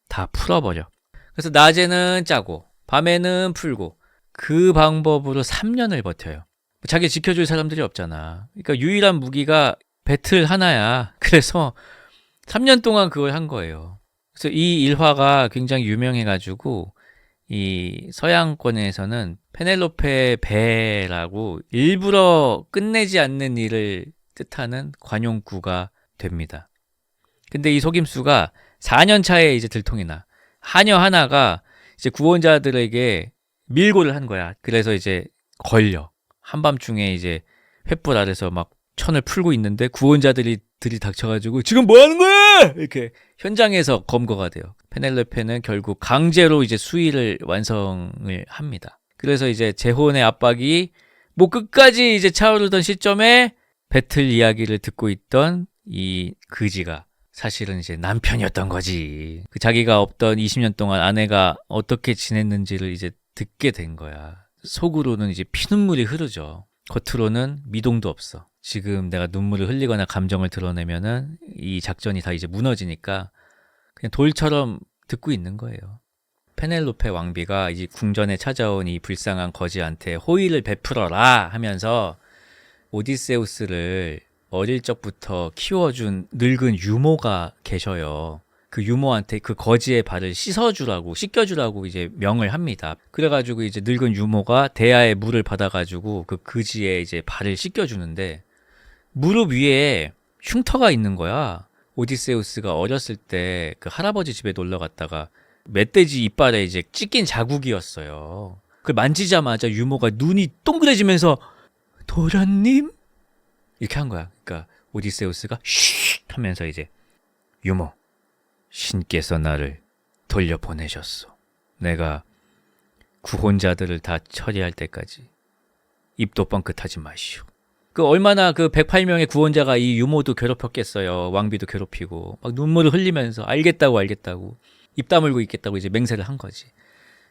[SPEAKER 1] 다 풀어버려. 그래서 낮에는 짜고 밤에는 풀고 그 방법으로 3년을 버텨요. 자기 지켜줄 사람들이 없잖아. 그러니까 유일한 무기가 배틀 하나야. 그래서 3년 동안 그걸 한 거예요. 그래서 이 일화가 굉장히 유명해가지고 이 서양권에서는 페넬로페 배라고 일부러 끝내지 않는 일을 뜻하는 관용구가 됩니다. 근데 이 속임수가 4년 차에 이제 들통이 나. 하녀 하나가 이제 구원자들에게 밀고를 한 거야. 그래서 이제 걸려. 한밤중에 이제 횃불 아래서 막 천을 풀고 있는데 구원자들이 들이닥쳐가지고 지금 뭐 하는 거야? 이렇게 현장에서 검거가 돼요. 페넬로페는 결국 강제로 이제 수의를 완성을 합니다. 그래서 이제 재혼의 압박이 뭐 끝까지 이제 차오르던 시점에 배틀 이야기를 듣고 있던 이 그지가 사실은 이제 남편이었던 거지. 그 자기가 없던 20년 동안 아내가 어떻게 지냈는지를 이제 듣게 된 거야. 속으로는 이제 피눈물이 흐르죠. 겉으로는 미동도 없어. 지금 내가 눈물을 흘리거나 감정을 드러내면은 이 작전이 다 이제 무너지니까 그냥 돌처럼 듣고 있는 거예요. 페넬로페 왕비가 이제 궁전에 찾아온 이 불쌍한 거지한테 호의를 베풀어라 하면서 오디세우스를 어릴 적부터 키워준 늙은 유모가 계셔요. 그 유모한테 그 거지의 발을 씻겨주라고 이제 명을 합니다. 그래가지고 이제 늙은 유모가 대야의 물을 받아가지고 그 그지의 이제 발을 씻겨주는데 무릎 위에 흉터가 있는 거야. 오디세우스가 어렸을 때 그 할아버지 집에 놀러 갔다가 멧돼지 이빨에 이제 찢긴 자국이었어요. 그걸 만지자마자 유모가 눈이 동그래지면서 도련님? 이렇게 한 거야. 그러니까 오디세우스가 쉿 하면서 이제 유모, 신께서 나를 돌려보내셨어. 내가 구혼자들을 다 처리할 때까지 입도 뻥끗하지 마시오. 그 얼마나 그 108명의 구원자가 이 유모도 괴롭혔겠어요. 왕비도 괴롭히고 막 눈물을 흘리면서 알겠다고 입 다물고 있겠다고 이제 맹세를 한 거지.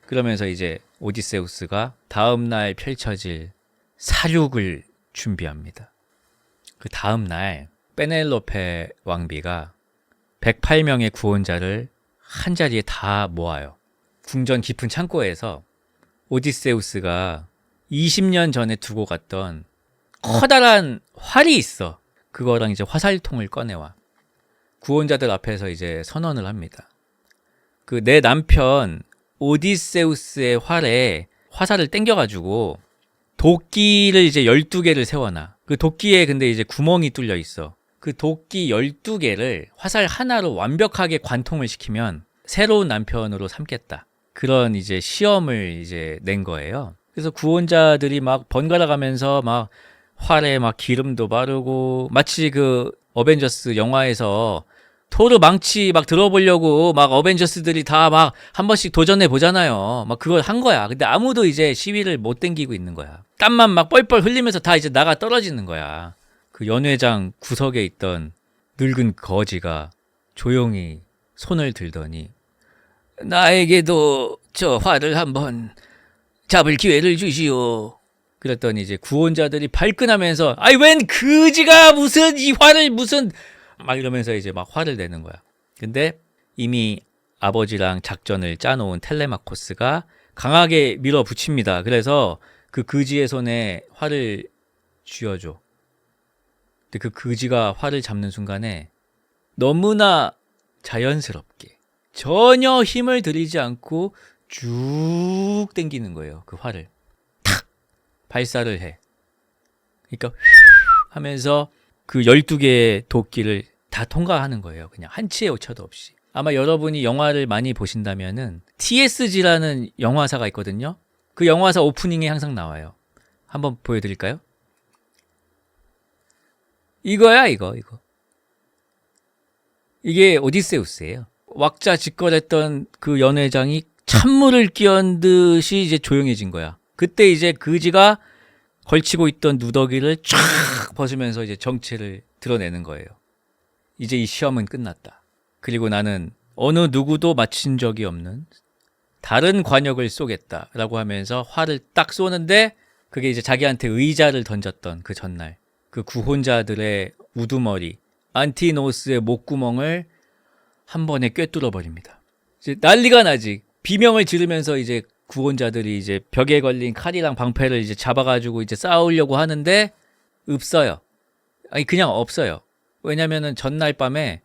[SPEAKER 1] 그러면서 이제 오디세우스가 다음날 펼쳐질 사륙을 준비합니다. 그 다음날 페넬로페 왕비가 108명의 구원자를 한자리에 다 모아요. 궁전 깊은 창고에서 오디세우스가 20년 전에 두고 갔던 커다란 활이 있어. 그거랑 이제 화살통을 꺼내와. 구원자들 앞에서 이제 선언을 합니다. 그 내 남편 오디세우스의 활에 화살을 땡겨가지고 도끼를 이제 12개를 세워놔. 그 도끼에 근데 이제 구멍이 뚫려 있어. 그 도끼 12개를 화살 하나로 완벽하게 관통을 시키면 새로운 남편으로 삼겠다. 그런 이제 시험을 이제 낸 거예요. 그래서 구원자들이 막 번갈아 가면서 막 활에 막 기름도 바르고 마치 그 어벤져스 영화에서 토르 망치 막 들어보려고 막 어벤져스들이 다 막 한 번씩 도전해 보잖아요. 막 그걸 한 거야. 근데 아무도 이제 시위를 못 땡기고 있는 거야. 땀만 막 뻘뻘 흘리면서 다 이제 나가 떨어지는 거야. 그 연회장 구석에 있던 늙은 거지가 조용히 손을 들더니 나에게도 저 활을 한번 잡을 기회를 주시오. 그랬더니 이제 구원자들이 발끈하면서 아이 웬 그지가 무슨 이 활을 무슨 막 이러면서 이제 막 화를 내는 거야. 근데 이미 아버지랑 작전을 짜놓은 텔레마코스가 강하게 밀어붙입니다. 그래서 그 그지의 손에 활을 쥐어줘. 근데 그 그지가 활을 잡는 순간에 너무나 자연스럽게 전혀 힘을 들이지 않고 쭉 당기는 거예요. 그 활을 탁 발사를 해. 그러니까 하면서 그 12개의 도끼를 다 통과하는 거예요. 그냥 한치의 오차도 없이. 아마 여러분이 영화를 많이 보신다면은 TSG라는 영화사가 있거든요. 그 영화사 오프닝에 항상 나와요. 한번 보여드릴까요? 이거야 이거. 이게 오디세우스예요. 왁자지껄했던 그 연회장이 찬물을 끼얹듯이 이제 조용해진 거야. 그때 이제 그지가 걸치고 있던 누더기를 쫙 벗으면서 이제 정체를 드러내는 거예요. 이제 이 시험은 끝났다. 그리고 나는 어느 누구도 맞힌 적이 없는 다른 관역을 쏘겠다라고 하면서 활을 딱 쏘는데 그게 이제 자기한테 의자를 던졌던 그 전날 그 구혼자들의 우두머리 안티노스의 목구멍을 한 번에 꿰뚫어 버립니다. 이제 난리가 나지. 비명을 지르면서 이제 구원자들이 이제 벽에 걸린 칼이랑 방패를 이제 잡아가지고 이제 싸우려고 하는데 없어요. 아니 그냥 없어요. 왜냐면은 전날 밤에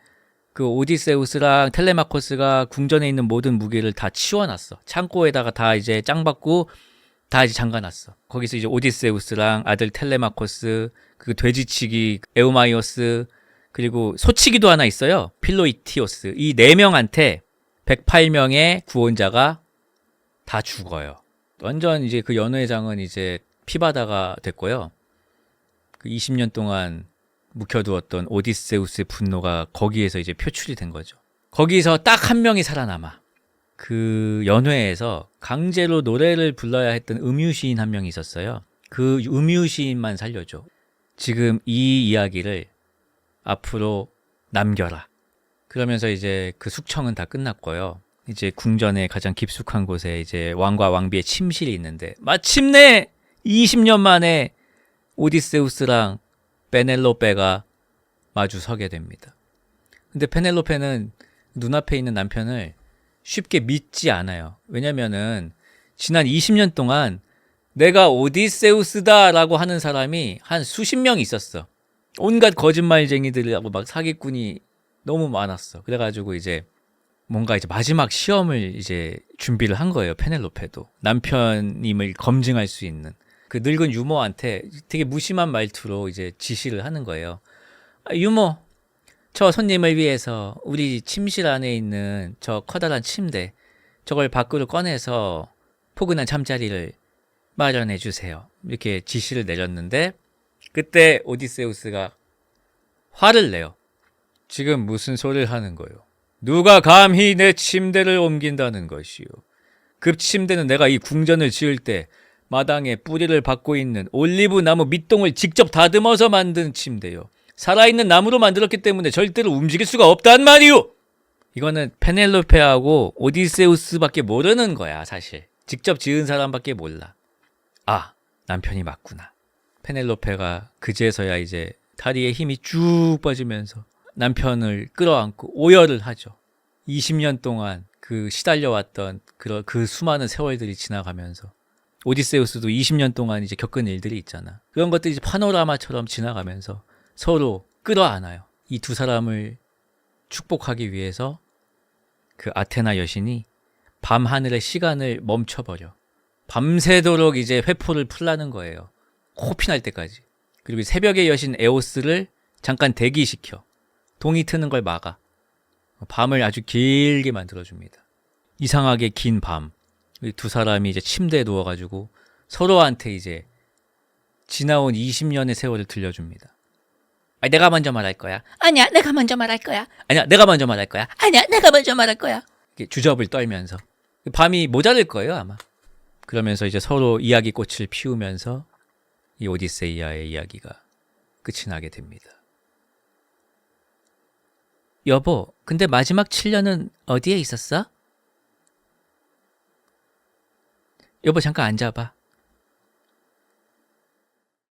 [SPEAKER 1] 그 오디세우스랑 텔레마코스가 궁전에 있는 모든 무기를 다 치워놨어. 창고에다가 다 이제 짱받고 다 이제 잠가놨어. 거기서 이제 오디세우스랑 아들 텔레마코스, 그 돼지치기 에우마이오스, 그리고 소치기도 하나 있어요. 필로이티오스. 이 4명한테 108명의 구원자가 다 죽어요. 완전 이제 그 연회장은 이제 피바다가 됐고요. 그 20년 동안 묵혀두었던 오디세우스의 분노가 거기에서 이제 표출이 된 거죠. 거기서 딱 한 명이 살아남아. 그 연회에서 강제로 노래를 불러야 했던 음유시인 한 명이 있었어요. 그 음유시인만 살려줘. 지금 이 이야기를 앞으로 남겨라. 그러면서 이제 그 숙청은 다 끝났고요. 이제 궁전의 가장 깊숙한 곳에 이제 왕과 왕비의 침실이 있는데 마침내 20년 만에 오디세우스랑 페넬로페가 마주 서게 됩니다. 근데 페넬로페는 눈앞에 있는 남편을 쉽게 믿지 않아요. 왜냐면은 지난 20년 동안 내가 오디세우스다라고 하는 사람이 한 수십 명 있었어. 온갖 거짓말쟁이들하고 막 사기꾼이 너무 많았어. 그래가지고 이제 뭔가 이제 마지막 시험을 이제 준비를 한 거예요. 페넬로페도 남편임을 검증할 수 있는 그 늙은 유모한테 되게 무심한 말투로 이제 지시를 하는 거예요. 아, 유모, 저 손님을 위해서 우리 침실 안에 있는 저 커다란 침대 저걸 밖으로 꺼내서 포근한 잠자리를 마련해 주세요. 이렇게 지시를 내렸는데 그때 오디세우스가 화를 내요. 지금 무슨 소리를 하는 거요? 누가 감히 내 침대를 옮긴다는 것이요? 그 침대는 내가 이 궁전을 지을 때 마당에 뿌리를 받고 있는 올리브 나무 밑동을 직접 다듬어서 만든 침대요. 살아있는 나무로 만들었기 때문에 절대로 움직일 수가 없단 말이오. 이거는 페넬로페하고 오디세우스밖에 모르는 거야. 사실 직접 지은 사람밖에 몰라. 아, 남편이 맞구나. 페넬로페가 그제서야 이제 다리에 힘이 쭉 빠지면서 남편을 끌어안고 오열을 하죠. 20년 동안 그 시달려왔던 그 수많은 세월들이 지나가면서 오디세우스도 20년 동안 이제 겪은 일들이 있잖아. 그런 것들이 이제 파노라마처럼 지나가면서 서로 끌어안아요. 이 두 사람을 축복하기 위해서 그 아테나 여신이 밤하늘의 시간을 멈춰버려. 밤새도록 이제 회포를 풀라는 거예요. 코피 날 때까지. 그리고 새벽의 여신 에오스를 잠깐 대기시켜. 동이 트는 걸 막아. 밤을 아주 길게 만들어줍니다. 이상하게 긴 밤. 두 사람이 이제 침대에 누워가지고 서로한테 이제 지나온 20년의 세월을 들려줍니다. 아니, 내가 먼저 말할 거야. 아니야, 내가 먼저 말할 거야. 아니야, 내가 먼저 말할 거야. 아니야, 내가 먼저 말할 거야. 이렇게 주접을 떨면서 밤이 모자랄 거예요, 아마. 그러면서 이제 서로 이야기꽃을 피우면서 이 오디세이아의 이야기가 끝이 나게 됩니다. 여보, 근데 마지막 7년은 어디에 있었어? 여보, 잠깐 앉아봐.